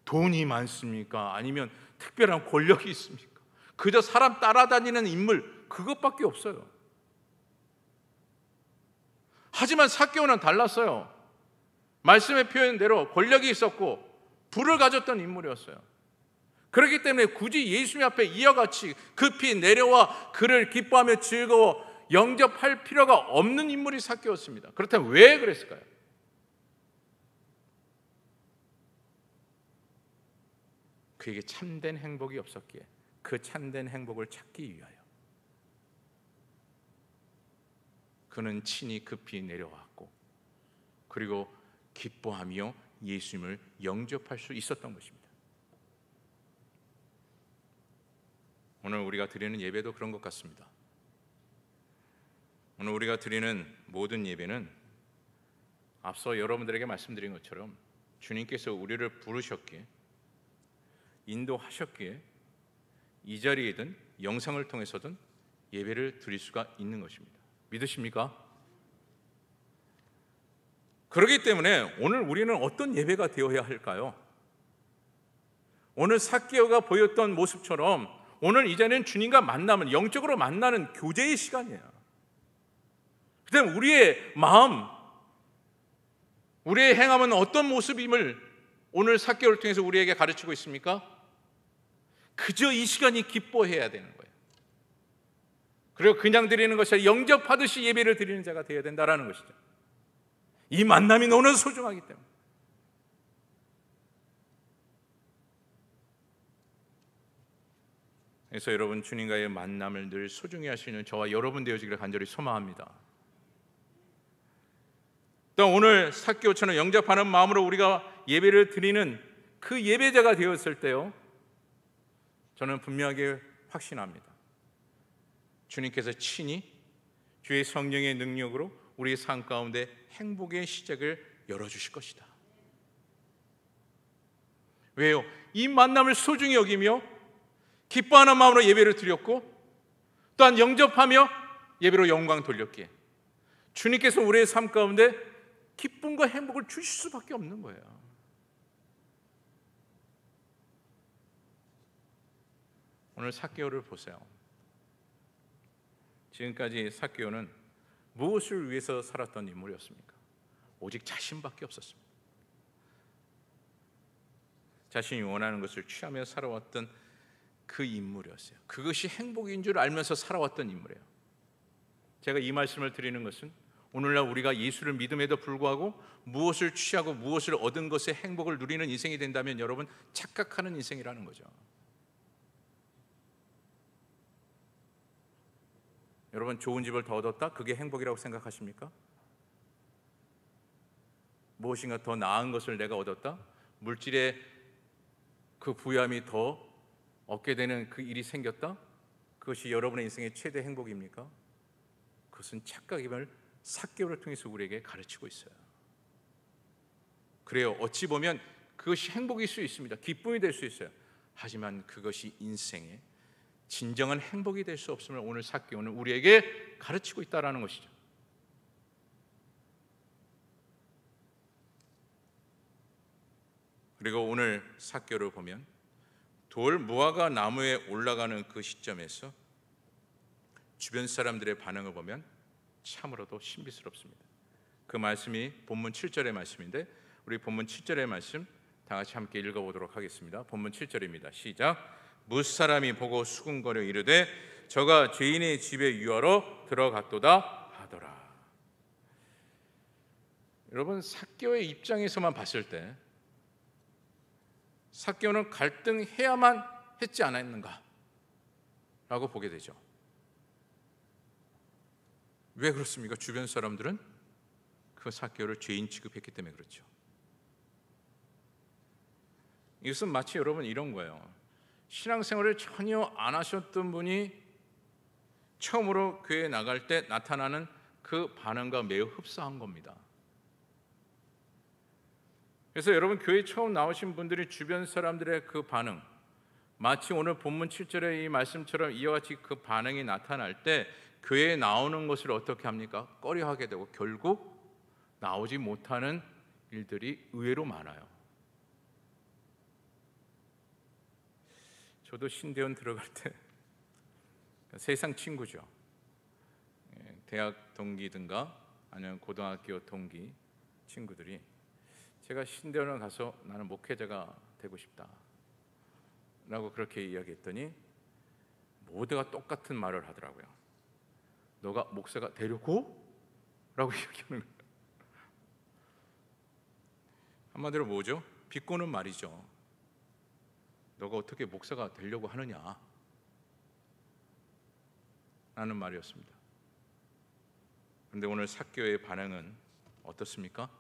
돈이 많습니까? 아니면 특별한 권력이 있습니까? 그저 사람 따라다니는 인물, 그것밖에 없어요. 하지만 삭개오는 달랐어요. 말씀의 표현대로 권력이 있었고 부를 가졌던 인물이었어요. 그렇기 때문에 굳이 예수님 앞에 이와 같이 급히 내려와 그를 기뻐하며 즐거워 영접할 필요가 없는 인물이 삭개오였습니다. 그렇다면 왜 그랬을까요? 그에게 참된 행복이 없었기에 그 참된 행복을 찾기 위하여 그는 친히 급히 내려왔고, 그리고 기뻐하며 예수님을 영접할 수 있었던 것입니다. 오늘 우리가 드리는 예배도 그런 것 같습니다. 오늘 우리가 드리는 모든 예배는 앞서 여러분들에게 말씀드린 것처럼 주님께서 우리를 부르셨기에, 인도하셨기에 이 자리에든 영상을 통해서든 예배를 드릴 수가 있는 것입니다. 믿으십니까? 그렇기 때문에 오늘 우리는 어떤 예배가 되어야 할까요? 오늘 삭개오가 보였던 모습처럼 오늘 이 자리는 주님과 만나면, 영적으로 만나는 교제의 시간이에요. 그다음 우리의 마음, 우리의 행함은 어떤 모습임을 오늘 삭개오를 통해서 우리에게 가르치고 있습니까? 그저 이 시간이 기뻐해야 되는 거예요. 그리고 그냥 드리는 것이 아니라 영접하듯이 예배를 드리는 자가 되어야 된다는 것이죠. 이 만남이 너무나 소중하기 때문에. 그래서 여러분, 주님과의 만남을 늘 소중히 하시는 저와 여러분 되어지기를 간절히 소망합니다. 또 오늘 삭개오처럼 영접하는 마음으로 우리가 예배를 드리는 그 예배자가 되었을 때요, 저는 분명하게 확신합니다. 주님께서 친히 주의 성령의 능력으로 우리의 삶 가운데 행복의 시작을 열어주실 것이다. 왜요? 이 만남을 소중히 여기며 기뻐하는 마음으로 예배를 드렸고, 또한 영접하며 예배로 영광 돌렸기에 주님께서 우리의 삶 가운데 기쁨과 행복을 주실 수밖에 없는 거예요. 오늘 삭개오를 보세요. 지금까지 삭개오는 무엇을 위해서 살았던 인물이었습니까? 오직 자신밖에 없었습니다. 자신이 원하는 것을 취하며 살아왔던 그 인물이었어요. 그것이 행복인 줄 알면서 살아왔던 인물이에요. 제가 이 말씀을 드리는 것은 오늘날 우리가 예수를 믿음에도 불구하고 무엇을 취하고 무엇을 얻은 것에 행복을 누리는 인생이 된다면 여러분, 착각하는 인생이라는 거죠. 여러분, 좋은 집을 더 얻었다? 그게 행복이라고 생각하십니까? 무엇인가 더 나은 것을 내가 얻었다? 물질의 그 부유함이 더 얻게 되는 그 일이 생겼다? 그것이 여러분의 인생의 최대 행복입니까? 그것은 착각임을 삭개오를 통해서 우리에게 가르치고 있어요. 그래요, 어찌 보면 그것이 행복일 수 있습니다. 기쁨이 될 수 있어요. 하지만 그것이 인생의 진정한 행복이 될 수 없음을 오늘 삭개오는 우리에게 가르치고 있다는 것이죠. 그리고 오늘 삭개오를 보면 돌 무화과 나무에 올라가는 그 시점에서 주변 사람들의 반응을 보면 참으로도 신비스럽습니다. 그 말씀이 본문 7절의 말씀인데, 우리 본문 7절의 말씀 다 같이 함께 읽어보도록 하겠습니다. 본문 7절입니다. 시작. 무사람이 보고 수군거려 이르되 저가 죄인의 집에 유하러 들어갔도다 하더라. 여러분, 삭개오의 입장에서만 봤을 때 삭개오는 갈등해야만 했지 않았는가 라고 보게 되죠. 왜 그렇습니까? 주변 사람들은 그 삭개오를 죄인 취급했기 때문에 그렇죠. 이것은 마치 여러분 이런 거예요. 신앙생활을 전혀 안 하셨던 분이 처음으로 교회에 나갈 때 나타나는 그 반응과 매우 흡사한 겁니다. 그래서 여러분, 교회 처음 나오신 분들이 주변 사람들의 그 반응, 마치 오늘 본문 7절의 이 말씀처럼 이와 같이 그 반응이 나타날 때 교회에 나오는 것을 어떻게 합니까? 꺼려하게 되고 결국 나오지 못하는 일들이 의외로 많아요. 저도 신대원 들어갈 때 세상 친구죠. 대학 동기든가 아니면 고등학교 동기 친구들이 제가 신대원을 가서 나는 목회자가 되고 싶다 라고 그렇게 이야기했더니 모두가 똑같은 말을 하더라고요. 너가 목사가 되려고? 라고 이야기하는 거예요. 한마디로 뭐죠? 비꼬는 말이죠. 너가 어떻게 목사가 되려고 하느냐 라는 말이었습니다. 그런데 오늘 삭개오의 반응은 어떻습니까?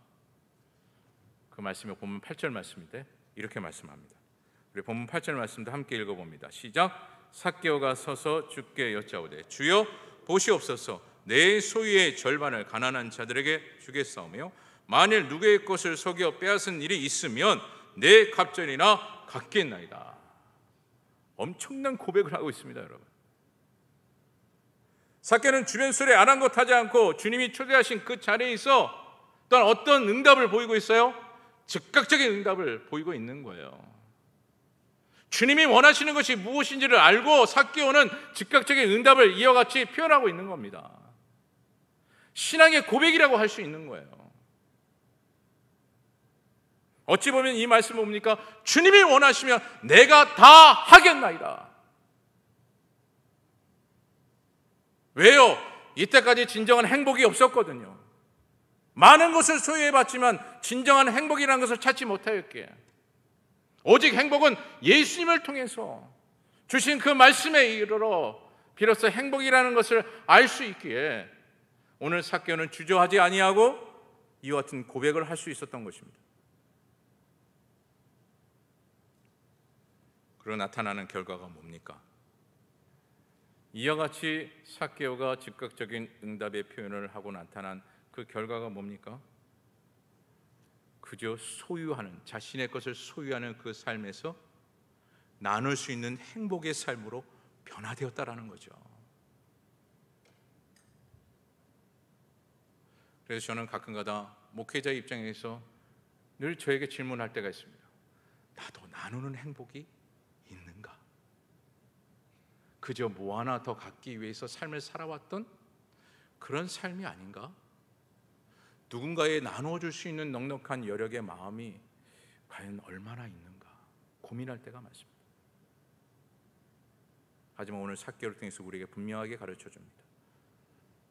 그 말씀이 본문 8절 말씀인데 이렇게 말씀합니다. 우리 본문 8절 말씀도 함께 읽어봅니다. 시작. 삭개오가 서서 주께 여짜오되 주여 보시옵소서, 내 소유의 절반을 가난한 자들에게 주겠사오며 만일 누구의 것을 속여 빼앗은 일이 있으면 내 갑절이나 갚겠나이다. 엄청난 고백을 하고 있습니다, 여러분. 삭개오는 주변 소리 아랑곳하지 않고 주님이 초대하신 그 자리에 있어 또한 어떤 응답을 보이고 있어요? 즉각적인 응답을 보이고 있는 거예요. 주님이 원하시는 것이 무엇인지를 알고 삭개오는 즉각적인 응답을 이와 같이 표현하고 있는 겁니다. 신앙의 고백이라고 할 수 있는 거예요. 어찌 보면 이 말씀은 뭡니까? 주님이 원하시면 내가 다 하겠나이다. 왜요? 이때까지 진정한 행복이 없었거든요. 많은 것을 소유해봤지만 진정한 행복이라는 것을 찾지 못하였기에 오직 행복은 예수님을 통해서 주신 그 말씀에 이르러 비로소 행복이라는 것을 알 수 있기에 오늘 삭개오는 주저하지 아니하고 이와 같은 고백을 할 수 있었던 것입니다. 그리고 나타나는 결과가 뭡니까? 이와 같이 삭개오가 즉각적인 응답의 표현을 하고 나타난 그 결과가 뭡니까? 그저 소유하는, 자신의 것을 소유하는 그 삶에서 나눌 수 있는 행복의 삶으로 변화되었다라는 거죠. 그래서 저는 가끔가다 목회자의 입장에서 늘 저에게 질문할 때가 있습니다. 나도 나누는 행복이 있는가? 그저 뭐 하나 더 갖기 위해서 삶을 살아왔던 그런 삶이 아닌가? 누군가에 나누어줄 수 있는 넉넉한 여력의 마음이 과연 얼마나 있는가 고민할 때가 많습니다. 하지만 오늘 삭개오를 통해서 우리에게 분명하게 가르쳐줍니다.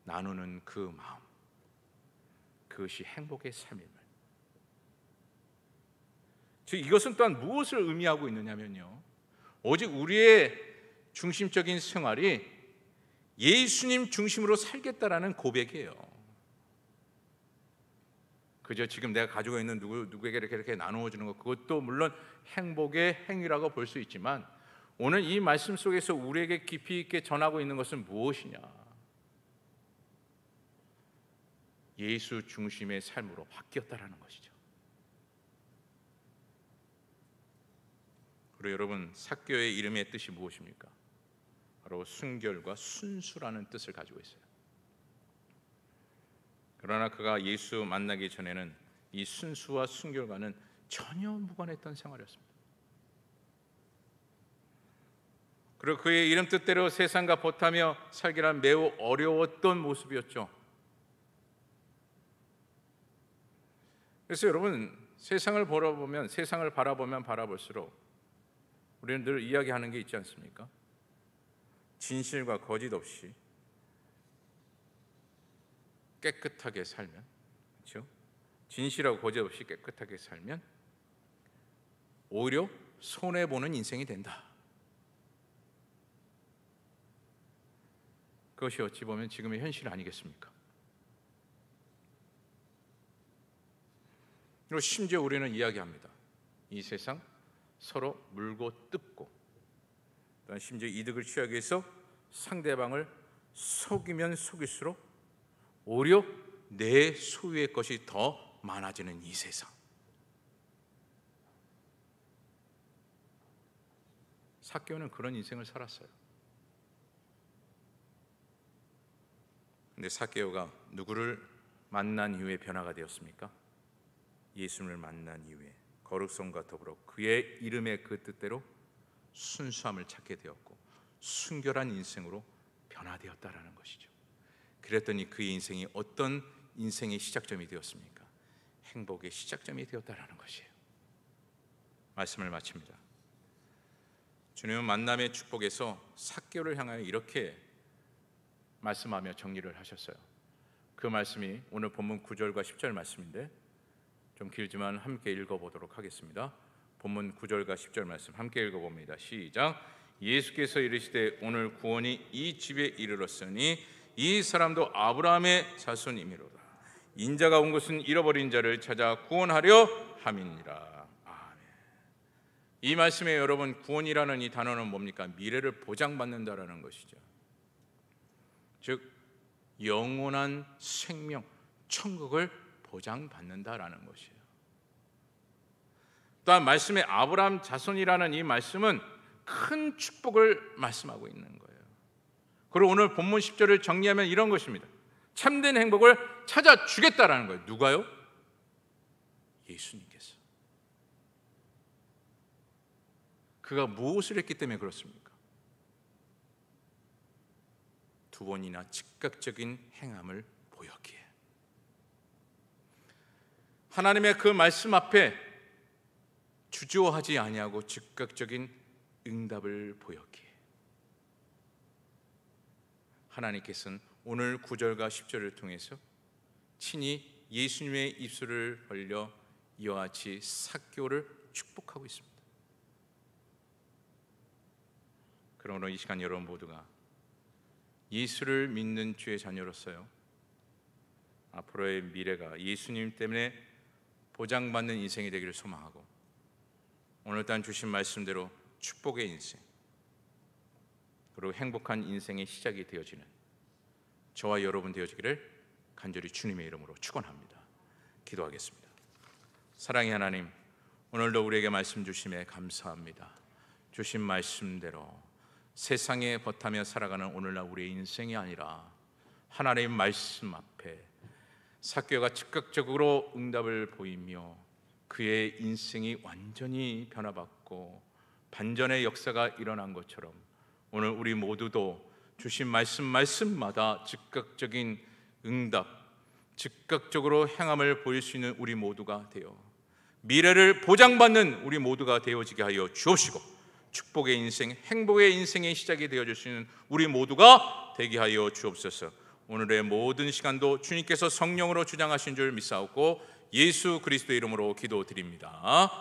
나누는 그 마음, 그것이 행복의 삶임을. 즉 이것은 또한 무엇을 의미하고 있느냐면요, 오직 우리의 중심적인 생활이 예수님 중심으로 살겠다라는 고백이에요. 그저 지금 내가 가지고 있는 누구에게 이렇게 나누어 주는 것, 그것도 물론 행복의 행위라고 볼 수 있지만 오늘 이 말씀 속에서 우리에게 깊이 있게 전하고 있는 것은 무엇이냐? 예수 중심의 삶으로 바뀌었다라는 것이죠. 그리고 여러분, 삭개오의 이름의 뜻이 무엇입니까? 바로 순결과 순수라는 뜻을 가지고 있어요. 그러나 그가 예수 만나기 전에는 이 순수와 순결과는 전혀 무관했던 생활이었습니다. 그리고 그의 이름 뜻대로 세상과 보타며 살기란 매우 어려웠던 모습이었죠. 그래서 여러분, 세상을 바라보면 바라볼수록 우리는 늘 이야기하는 게 있지 않습니까? 진실과 거짓 없이 깨끗하게 살면, 그렇죠? 진실하고 거짓 없이 깨끗하게 살면 오히려 손해 보는 인생이 된다. 그것이 어찌 보면 지금의 현실 아니겠습니까? 그리고 심지어 우리는 이야기합니다. 이 세상 서로 물고 뜯고, 또한 심지어 이득을 취하기 위해서 상대방을 속이면 속일수록 오히려 내 소유의 것이 더 많아지는 이 세상. 삭개오는 그런 인생을 살았어요. 근데 삭개오가 누구를 만난 이후에 변화가 되었습니까? 예수님을 만난 이후에 거룩성과 더불어 그의 이름의 그 뜻대로 순수함을 찾게 되었고 순결한 인생으로 변화되었다라는 것이죠. 그랬더니 그의 인생이 어떤 인생의 시작점이 되었습니까? 행복의 시작점이 되었다라는 것이에요. 말씀을 마칩니다. 주님은 만남의 축복에서 삭개오를 향하여 이렇게 말씀하며 정리를 하셨어요. 그 말씀이 오늘 본문 9절과 10절 말씀인데 좀 길지만 함께 읽어보도록 하겠습니다. 본문 9절과 10절 말씀 함께 읽어봅니다. 시작. 예수께서 이르시되 오늘 구원이 이 집에 이르렀으니 이 사람도 아브라함의 자손이미로다. 인자가 온 것은 잃어버린 자를 찾아 구원하려 함이니라. 아멘. 이 말씀에 여러분, 구원이라는 이 단어는 뭡니까? 미래를 보장받는다라는 것이죠. 즉 영원한 생명, 천국을 보장받는다라는 것이에요. 또한 말씀에 아브라함 자손이라는 이 말씀은 큰 축복을 말씀하고 있는 거예요. 그리고 오늘 본문 10절을 정리하면 이런 것입니다. 참된 행복을 찾아주겠다라는 거예요. 누가요? 예수님께서. 그가 무엇을 했기 때문에 그렇습니까? 두 번이나 즉각적인 행함을 보였기에. 하나님의 그 말씀 앞에 주저하지 아니하고 즉각적인 응답을 보였기에 하나님께서는 오늘 9절과 10절을 통해서 친히 예수님의 입술을 벌려 이와 같이 삭개오를 축복하고 있습니다. 그러므로 이 시간 여러분 모두가 예수를 믿는 주의 자녀로서요, 앞으로의 미래가 예수님 때문에 보장받는 인생이 되기를 소망하고 오늘따라 주신 말씀대로 축복의 인생 그리고 행복한 인생의 시작이 되어지는 저와 여러분 되어지기를 간절히 주님의 이름으로 축원합니다. 기도하겠습니다. 사랑의 하나님, 오늘도 우리에게 말씀 주심에 감사합니다. 주신 말씀대로 세상에 버타며 살아가는 오늘날 우리의 인생이 아니라 하나님의 말씀 앞에 삭개오가 즉각적으로 응답을 보이며 그의 인생이 완전히 변화받고 반전의 역사가 일어난 것처럼 오늘 우리 모두도 주신 말씀마다 즉각적인 응답, 즉각적으로 행함을 보일 수 있는 우리 모두가 되어 미래를 보장받는 우리 모두가 되어지게 하여 주옵시고 축복의 인생, 행복의 인생의 시작이 되어줄 수 있는 우리 모두가 되게 하여 주옵소서. 오늘의 모든 시간도 주님께서 성령으로 주장하신 줄 믿사옵고 예수 그리스도의 이름으로 기도드립니다.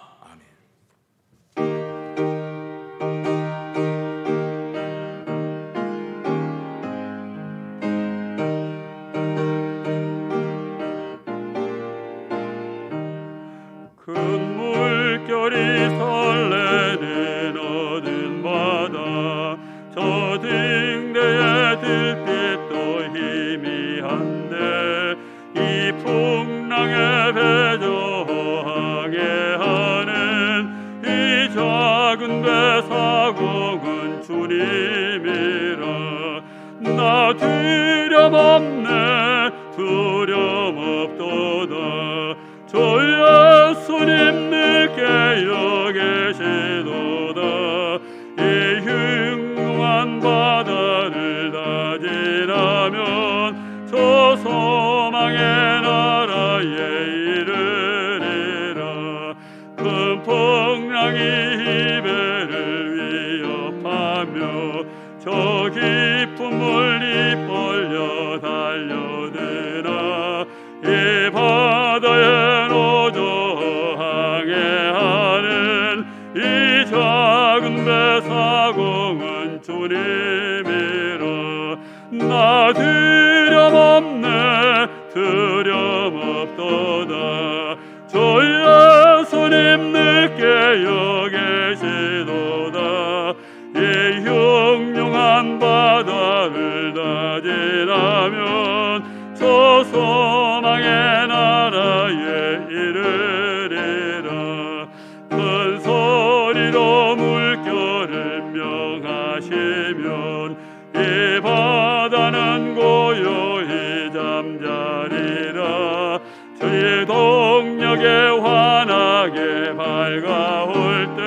큰 물결이 설레는 어두운 바다 저 등대에 들빛도 희미한데 이 풍랑에 배 저항해 하는 이 작은 배 사공은 주님이라. 나 두려움없네 두려움없도다. 저 예수님 늦게 여기시도다. 이 흉흉한 바다를 다 지나면 저 소망의 나라에 이르리라. 큰 풍랑이 이 배를 위협하며 저 깊은 물이 벌려 달려드나 이 바다에 노저항해 하는 이 작은 배 사공은 주님이라. 나 두려움없네 두려움없도다. 저 예수님 늦게 여기시도다. 이 흉흉한 바다를 다 환하게 밝아올 때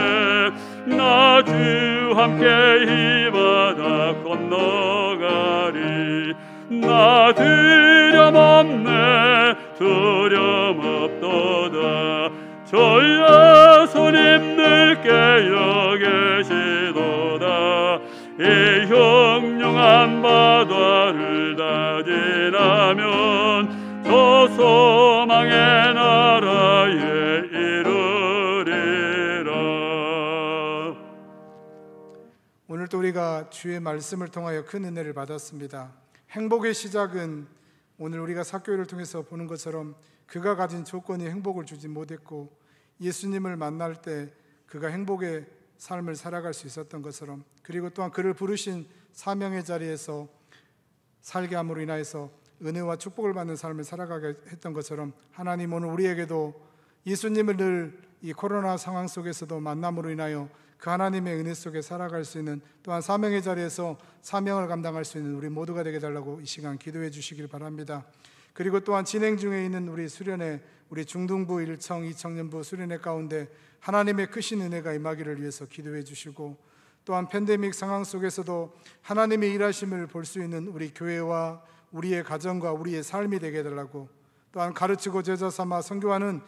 나 주 함께 이 바다 건너가리. 나 두려움 없네 두려움 없도다. 저의 손님 늘 깨어 계시도다. 이 흉흉한 바다를 다 지나면 저 소망의 나라에 이르리라. 오늘 또 우리가 주의 말씀을 통하여 큰 은혜를 받았습니다. 행복의 시작은 오늘 우리가 사교회를 통해서 보는 것처럼 그가 가진 조건이 행복을 주지 못했고 예수님을 만날 때 그가 행복의 삶을 살아갈 수 있었던 것처럼, 그리고 또한 그를 부르신 사명의 자리에서 살게 함으로 인하여서 은혜와 축복을 받는 삶을 살아가게 했던 것처럼, 하나님 오늘 우리에게도 예수님을 늘 이 코로나 상황 속에서도 만남으로 인하여 그 하나님의 은혜 속에 살아갈 수 있는, 또한 사명의 자리에서 사명을 감당할 수 있는 우리 모두가 되게 달라고 이 시간 기도해 주시길 바랍니다. 그리고 또한 진행 중에 있는 우리 수련회, 우리 중등부 1청, 2청년부 수련회 가운데 하나님의 크신 은혜가 임하기를 위해서 기도해 주시고, 또한 팬데믹 상황 속에서도 하나님의 일하심을 볼 수 있는 우리 교회와 우리의 가정과 우리의 삶이 되게 해달라고, 또한 가르치고 제자 삼아 선교하는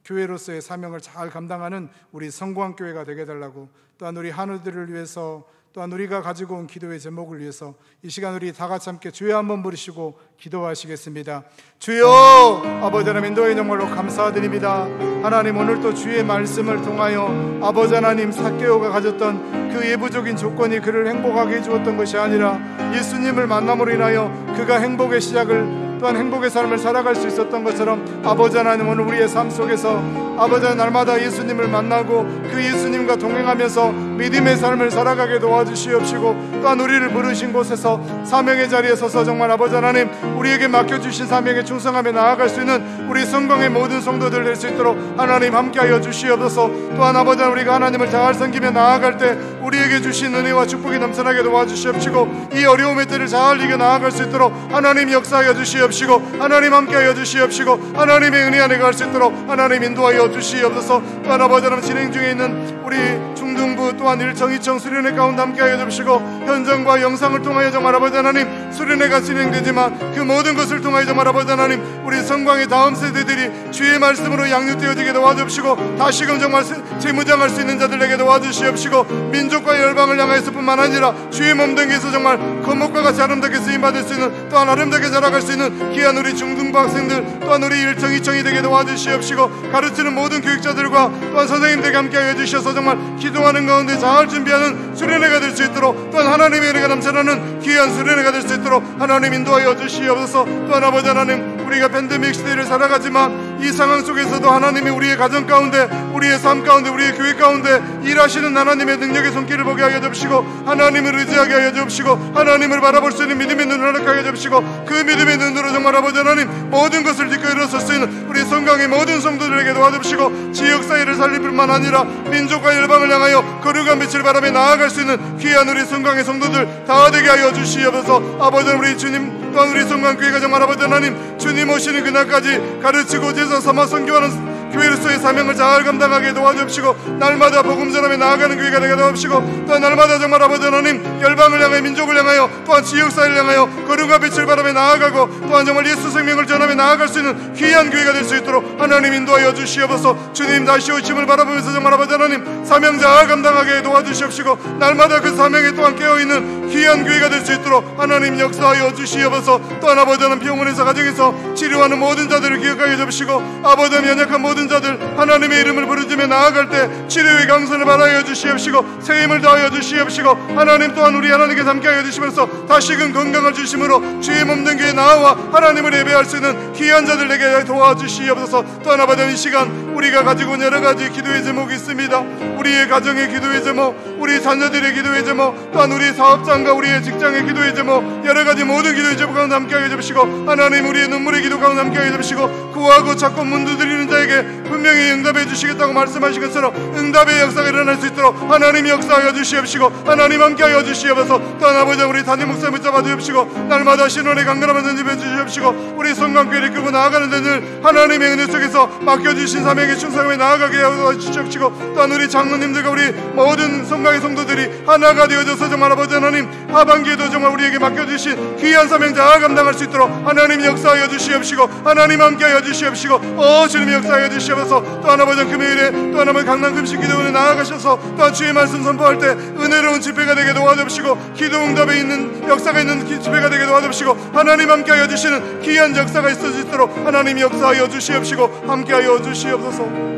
교회로서의 사명을 잘 감당하는 우리 성광교회가 되게 해달라고, 또한 우리 한우들을 위해서, 또한 우리가 가지고 온 기도의 제목을 위해서 이 시간 우리 다 같이 함께 주여 한번 부르시고 기도하시겠습니다. 주여, 아버지 하나님 인도에 정말로 감사드립니다. 하나님 오늘 또 주의 말씀을 통하여 아버지 하나님 삭개오가 가졌던 그 예부적인 조건이 그를 행복하게 해주었던 것이 아니라 예수님을 만남으로 인하여 그가 행복의 시작을, 또한 행복의 삶을 살아갈 수 있었던 것처럼 아버지 하나님 오늘 우리의 삶 속에서 아버지 하나님 날마다 예수님을 만나고 그 예수님과 동행하면서 믿음의 삶을 살아가게 도와주시옵시고, 또한 우리를 부르신 곳에서 사명의 자리에 서서 정말 아버지 하나님 우리에게 맡겨주신 사명에 충성하며 나아갈 수 있는 우리 성광의 모든 성도들 될 수 있도록 하나님 함께하여 주시옵소서. 또한 아버지 하나님 우리가 하나님을 잘 섬기며 나아갈 때 우리에게 주신 은혜와 축복이 넘쳐나게 도와주시옵시고, 이 어려움의 때를 잘 이겨 나아갈 수 있도록 하나님 역사하여 주시옵시고, 하나님 함께하여 주시옵시고, 하나님의 은혜 안에 갈 수 있도록 하나님 인도하여 주시옵소서. 또한 아버지 하나님 진행 중에 있는 우리 중등부 또한 1청 2청 수련회 가운데 함께하여 주시고, 현장과 영상을 통하여 정말 아버지 하나님 수련회가 진행되지만 그 모든 것을 통하여 정말 아버지 하나님 우리 성광의 다음 세대들이 주의 말씀으로 양육되어지게 도와주시고, 다시금 정말 재무장할 수 있는 자들에게 도와주시옵시고, 민족과 열방을 향하여서 뿐만 아니라 주의 몸뚱이에서 정말 거목과 같이 아름답게 쓰임받을 수 있는, 또한 아름답게 자라갈 수 있는 귀한 우리 중등부 학생들, 또한 우리 1청 2청이 되게 도와주시옵시고, 가르치는 모든 교육자들과 또한 선생님들과 함께하여 주셔서 정말 기도하는 가운데 잘 준비하는 수련회가 될 수 있도록, 또한 하나님의 은혜가 넘쳐나는 귀한 수련회가 될 수 있도록 하나님 인도하여 주시옵소서. 또한 아버지 하나님 우리가 팬데믹 시대를 살아가지만 이 상황 속에서도 하나님이 우리의 가정 가운데, 우리의 삶 가운데, 우리의 교회 가운데 일하시는 하나님의 능력의 손길을 보게 하여 주시고, 하나님을 의지하게 하여 주시고, 하나님을 바라볼 수 있는 믿음의 눈을 허락하게 하여 주시고, 그 믿음의 눈으로 정말 아버지 하나님 모든 것을 짓고 일어설 수 있는 우리 성강의 모든 성도들에게 도와주시고, 지역사회를 살릴 뿐만 아니라 민족과 열방을 향하여 거룩한 빛을 바라며 나아갈 수 있는 귀한 우리 성강의 성도들 다 되게 하여 주시옵소서. 아버지 우리 주님, 또한 우리 성강교회가 정말 아버지 하나님 주님 오시는 그날까지 가르치고 제자 삼아 선교하는 교회로서의 사명을 잘 감당하게 도와주시고, 날마다 복음 전하며 나아가는 교회가 되게 도와주시고, 또한 날마다 정말 아버지 하나님 열방을 향하여 민족을 향하여 또한 지역사회를 향하여 거룩한 빛을 바라며 나아가고, 또한 정말 예수 생명을 전하며 나아갈 수 있는 귀한 교회가 될 수 있도록 하나님 인도하여 주시옵소서. 주님 다시 오심을 바라보면서 정말 아버지 하나님 사명 잘 감당하게 도와주시옵시고, 날마다 그 사명에 또한 깨어있는 귀한 교회가 될 수 있도록 하나님 역사하여 주시옵소서. 또한 아버지 하나님 병원에서 가정에서 치료하는 모든 자들을 기억하여 주시고, 아버지 하나님 연약한 모든 자들 하나님의 이름을 부르짖며 나아갈 때 치료의 강선을 받아여 주시옵시고, 새 힘을 다하여 주시옵시고, 하나님 또한 우리 하나님께 함께하여 주시면서 다시금 건강을 주심으로 주의 몸된 나와 하나님을 예배할 수 있는 귀한 자들에게 도와주시옵소서. 또한 아버지 이 시간 우리가 가지고 온 여러 가지 기도의 제목이 있습니다. 우리의 가정의 기도의 제목, 우리 자녀들의 기도의 제목, 또한 우리 사업장과 우리의 직장의 기도의 제목, 여러 가지 모든 기도의 제목 가운데 함께하여 주시고, 하나님 우리의 눈물의 기도 가운데 함께하여 주시고, 구하고 찾고 문 두드리는 자에게 분명히 응답해 주시겠다고 말씀하신 것처럼 응답의 역사가 일어날 수 있도록 하나님이 역사하여 주시옵시고 하나님 함께하여 주시옵소서. 또한 아버지 우리 담임 목사님 붙잡아 주옵시고 날마다 신원의 강건함을 던집해 주시옵시고 우리 성강교회를 끌고 나아가는 데늘 하나님의 은혜 속에서 맡겨주신 사명에 충성하며 나아가게 하여 주시옵시고 또한 우리 장로님들과 우리 모든 성강의 성도들이 하나가 되어져서 정말 아버지 하나님 하반기에도 정말 우리에게 맡겨주신 귀한 사명 잘 감당할 수 있도록 하나님 역사하여 주시옵시고 하나님 함께하여 주시옵시고 주님 역사하여 주시옵소서. 또한 아버지 금요일에 또한 아버지 강남 금식 기도원에 나아가셔서 또한 주의 말씀 선포할 때 은혜로운 집회가 되게 도와주시고 기도 응답에 있는 역사가 있는 집회가 되게 도와주시고 하나님 함께하여 주시는 귀한 역사가 있을 수 있도록 하나님 역사하여 주시옵시고 함께하여 주시옵소서.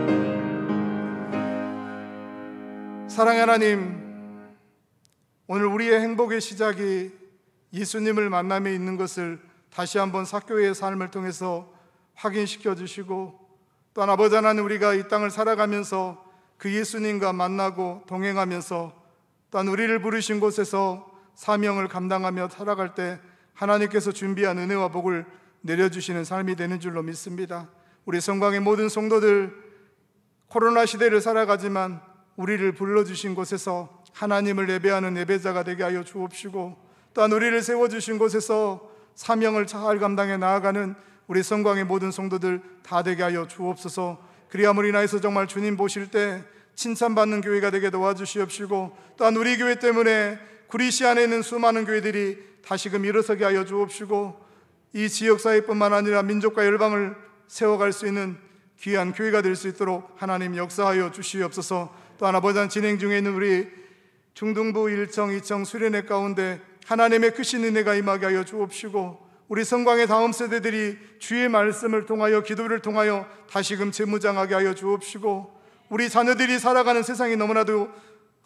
사랑의 하나님, 오늘 우리의 행복의 시작이 예수님을 만남에 있는 것을 다시 한번 사교회의 삶을 통해서 확인시켜 주시고 또한 아버지 하나님 우리가 이 땅을 살아가면서 그 예수님과 만나고 동행하면서 또한 우리를 부르신 곳에서 사명을 감당하며 살아갈 때 하나님께서 준비한 은혜와 복을 내려주시는 삶이 되는 줄로 믿습니다. 우리 성광의 모든 성도들 코로나 시대를 살아가지만 우리를 불러주신 곳에서 하나님을 예배하는 예배자가 되게 하여 주옵시고 또한 우리를 세워주신 곳에서 사명을 잘 감당해 나아가는 우리 성광의 모든 성도들 다 되게 하여 주옵소서. 그리함을 인하여서 정말 주님 보실 때 칭찬받는 교회가 되게 도와주시옵시고 또한 우리 교회 때문에 구리시 안에 있는 수많은 교회들이 다시금 일어서게 하여 주옵시고 이 지역사회뿐만 아니라 민족과 열방을 세워갈 수 있는 귀한 교회가 될 수 있도록 하나님 역사하여 주시옵소서. 또한 아버지 진행 중에 있는 우리 중등부 1청 2청 수련회 가운데 하나님의 크신 은혜가 임하게 하여 주옵시고 우리 성광의 다음 세대들이 주의 말씀을 통하여 기도를 통하여 다시금 재무장하게 하여 주옵시고 우리 자녀들이 살아가는 세상이 너무나도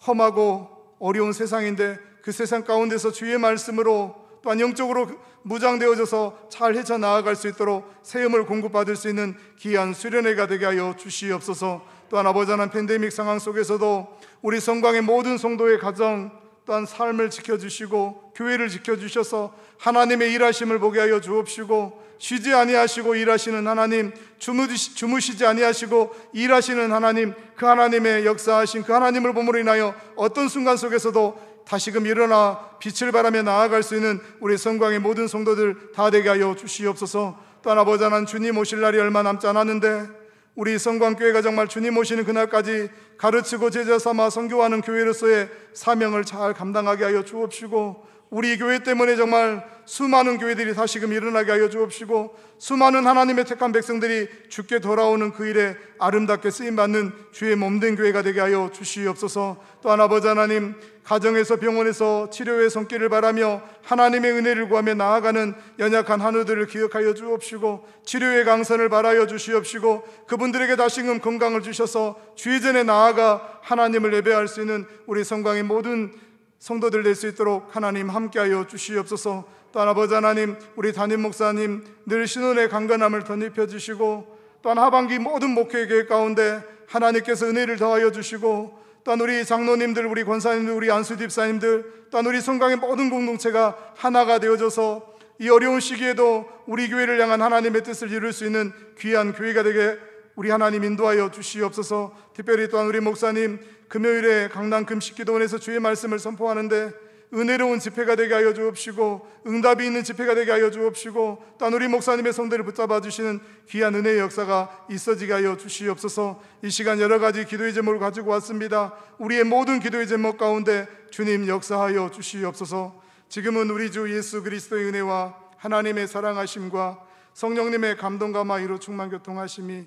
험하고 어려운 세상인데 그 세상 가운데서 주의 말씀으로 또한 영적으로 무장되어져서 잘 헤쳐나아갈 수 있도록 세움을 공급받을 수 있는 귀한 수련회가 되게 하여 주시옵소서. 또한 아버지 하나님 팬데믹 상황 속에서도 우리 성광의 모든 성도의 가정 또한 삶을 지켜주시고 교회를 지켜주셔서 하나님의 일하심을 보게 하여 주옵시고 쉬지 아니하시고 일하시는 하나님, 주무시지 아니하시고 일하시는 하나님, 그 하나님의 역사하신 그 하나님을 봄으로 인하여 어떤 순간 속에서도 다시금 일어나 빛을 발하며 나아갈 수 있는 우리 성광의 모든 성도들 다 되게 하여 주시옵소서. 또한 아버지 하나님 주님 오실 날이 얼마 남지 않았는데 우리 성광교회가 정말 주님 오시는 그날까지 가르치고 제자 삼아 선교하는 교회로서의 사명을 잘 감당하게 하여 주옵시고 우리 교회 때문에 정말 수많은 교회들이 다시금 일어나게 하여 주옵시고 수많은 하나님의 택한 백성들이 주께 돌아오는 그 일에 아름답게 쓰임받는 주의 몸된 교회가 되게 하여 주시옵소서. 또한 아버지 하나님 가정에서 병원에서 치료의 손길을 바라며 하나님의 은혜를 구하며 나아가는 연약한 한우들을 기억하여 주옵시고 치료의 강선을 바라여 주시옵시고 그분들에게 다시금 건강을 주셔서 주의 전에 나아가 하나님을 예배할 수 있는 우리 성광의 모든 성도들 될 수 있도록 하나님 함께하여 주시옵소서. 또한 아버지 하나님 우리 담임 목사님 늘 신원의 강건함을 덧입혀 주시고 또한 하반기 모든 목회 계획 가운데 하나님께서 은혜를 더하여 주시고 또한 우리 장로님들 우리 권사님들 우리 안수집사님들 또한 우리 성광의 모든 공동체가 하나가 되어져서 이 어려운 시기에도 우리 교회를 향한 하나님의 뜻을 이룰 수 있는 귀한 교회가 되게 우리 하나님 인도하여 주시옵소서. 특별히 또한 우리 목사님 금요일에 강남 금식기도원에서 주의 말씀을 선포하는데 은혜로운 집회가 되게 하여 주옵시고 응답이 있는 집회가 되게 하여 주옵시고 또한 우리 목사님의 손들을 붙잡아 주시는 귀한 은혜의 역사가 있어지게 하여 주시옵소서. 이 시간 여러 가지 기도의 제목을 가지고 왔습니다. 우리의 모든 기도의 제목 가운데 주님 역사하여 주시옵소서. 지금은 우리 주 예수 그리스도의 은혜와 하나님의 사랑하심과 성령님의 감동과 마의로 충만 교통하심이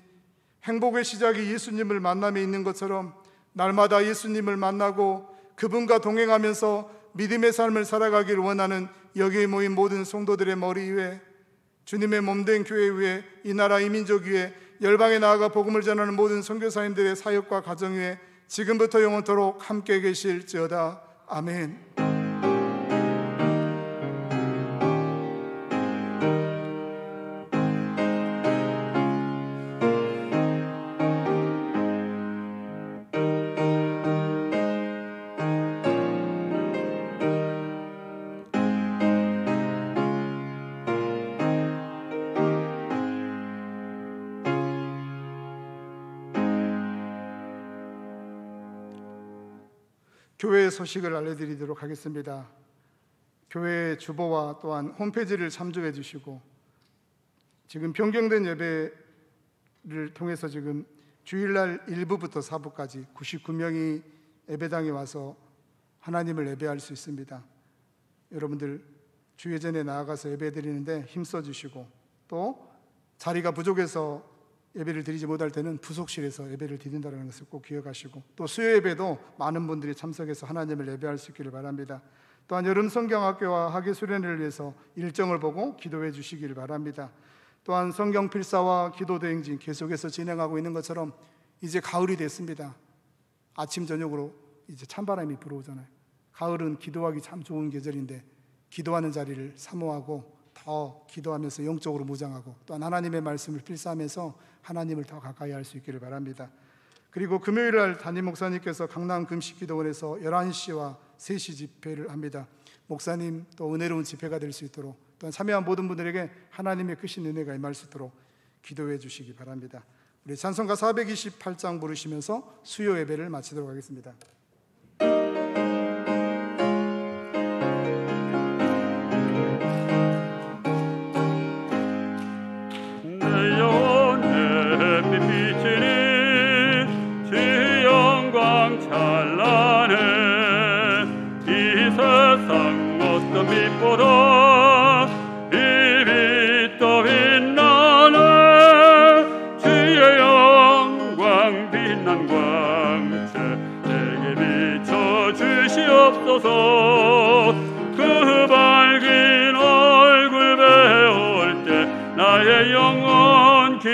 행복의 시작이 예수님을 만남에 있는 것처럼 날마다 예수님을 만나고 그분과 동행하면서 믿음의 삶을 살아가기를 원하는 여기에 모인 모든 성도들의 머리 위에 주님의 몸된 교회 위에 이 나라 이 민족 위에 열방에 나아가 복음을 전하는 모든 선교사님들의 사역과 가정 위에 지금부터 영원토록 함께 계실지어다. 아멘. 교회 소식을 알려드리도록 하겠습니다. 교회 주보와 또한 홈페이지를 참조해 주시고, 지금 변경된 예배를 통해서 지금 주일날 1부부터 4부까지 99명이 예배당에 와서 하나님을 예배할 수 있습니다. 여러분들 주예전에 나아가서 예배드리는데 힘써 주시고, 또 자리가 부족해서 예배를 드리지 못할 때는 부속실에서 예배를 드린다는 것을 꼭 기억하시고, 또 수요 예배도 많은 분들이 참석해서 하나님을 예배할 수 있기를 바랍니다. 또한 여름 성경학교와 학예 수련회를 위해서 일정을 보고 기도해 주시기를 바랍니다. 또한 성경 필사와 기도 대행진 계속해서 진행하고 있는 것처럼 이제 가을이 됐습니다. 아침 저녁으로 이제 찬바람이 불어오잖아요. 가을은 기도하기 참 좋은 계절인데 기도하는 자리를 사모하고 더 기도하면서 영적으로 무장하고, 또한 하나님의 말씀을 필사하면서 하나님을 더 가까이 할 수 있기를 바랍니다. 그리고 금요일날 담임 목사님께서 강남 금식기도원에서 11시와 3시 집회를 합니다. 목사님 또 은혜로운 집회가 될 수 있도록, 또한 참여한 모든 분들에게 하나님의 크신 은혜가 임할 수 있도록 기도해 주시기 바랍니다. 우리 찬송가 428장 부르시면서 수요 예배를 마치도록 하겠습니다. 빛보다 이 빛도 빛나네. 주의 영광 빛난 광채 내게 비춰 주시옵소서. 그 밝은 얼굴 배울 때 나의 영혼 기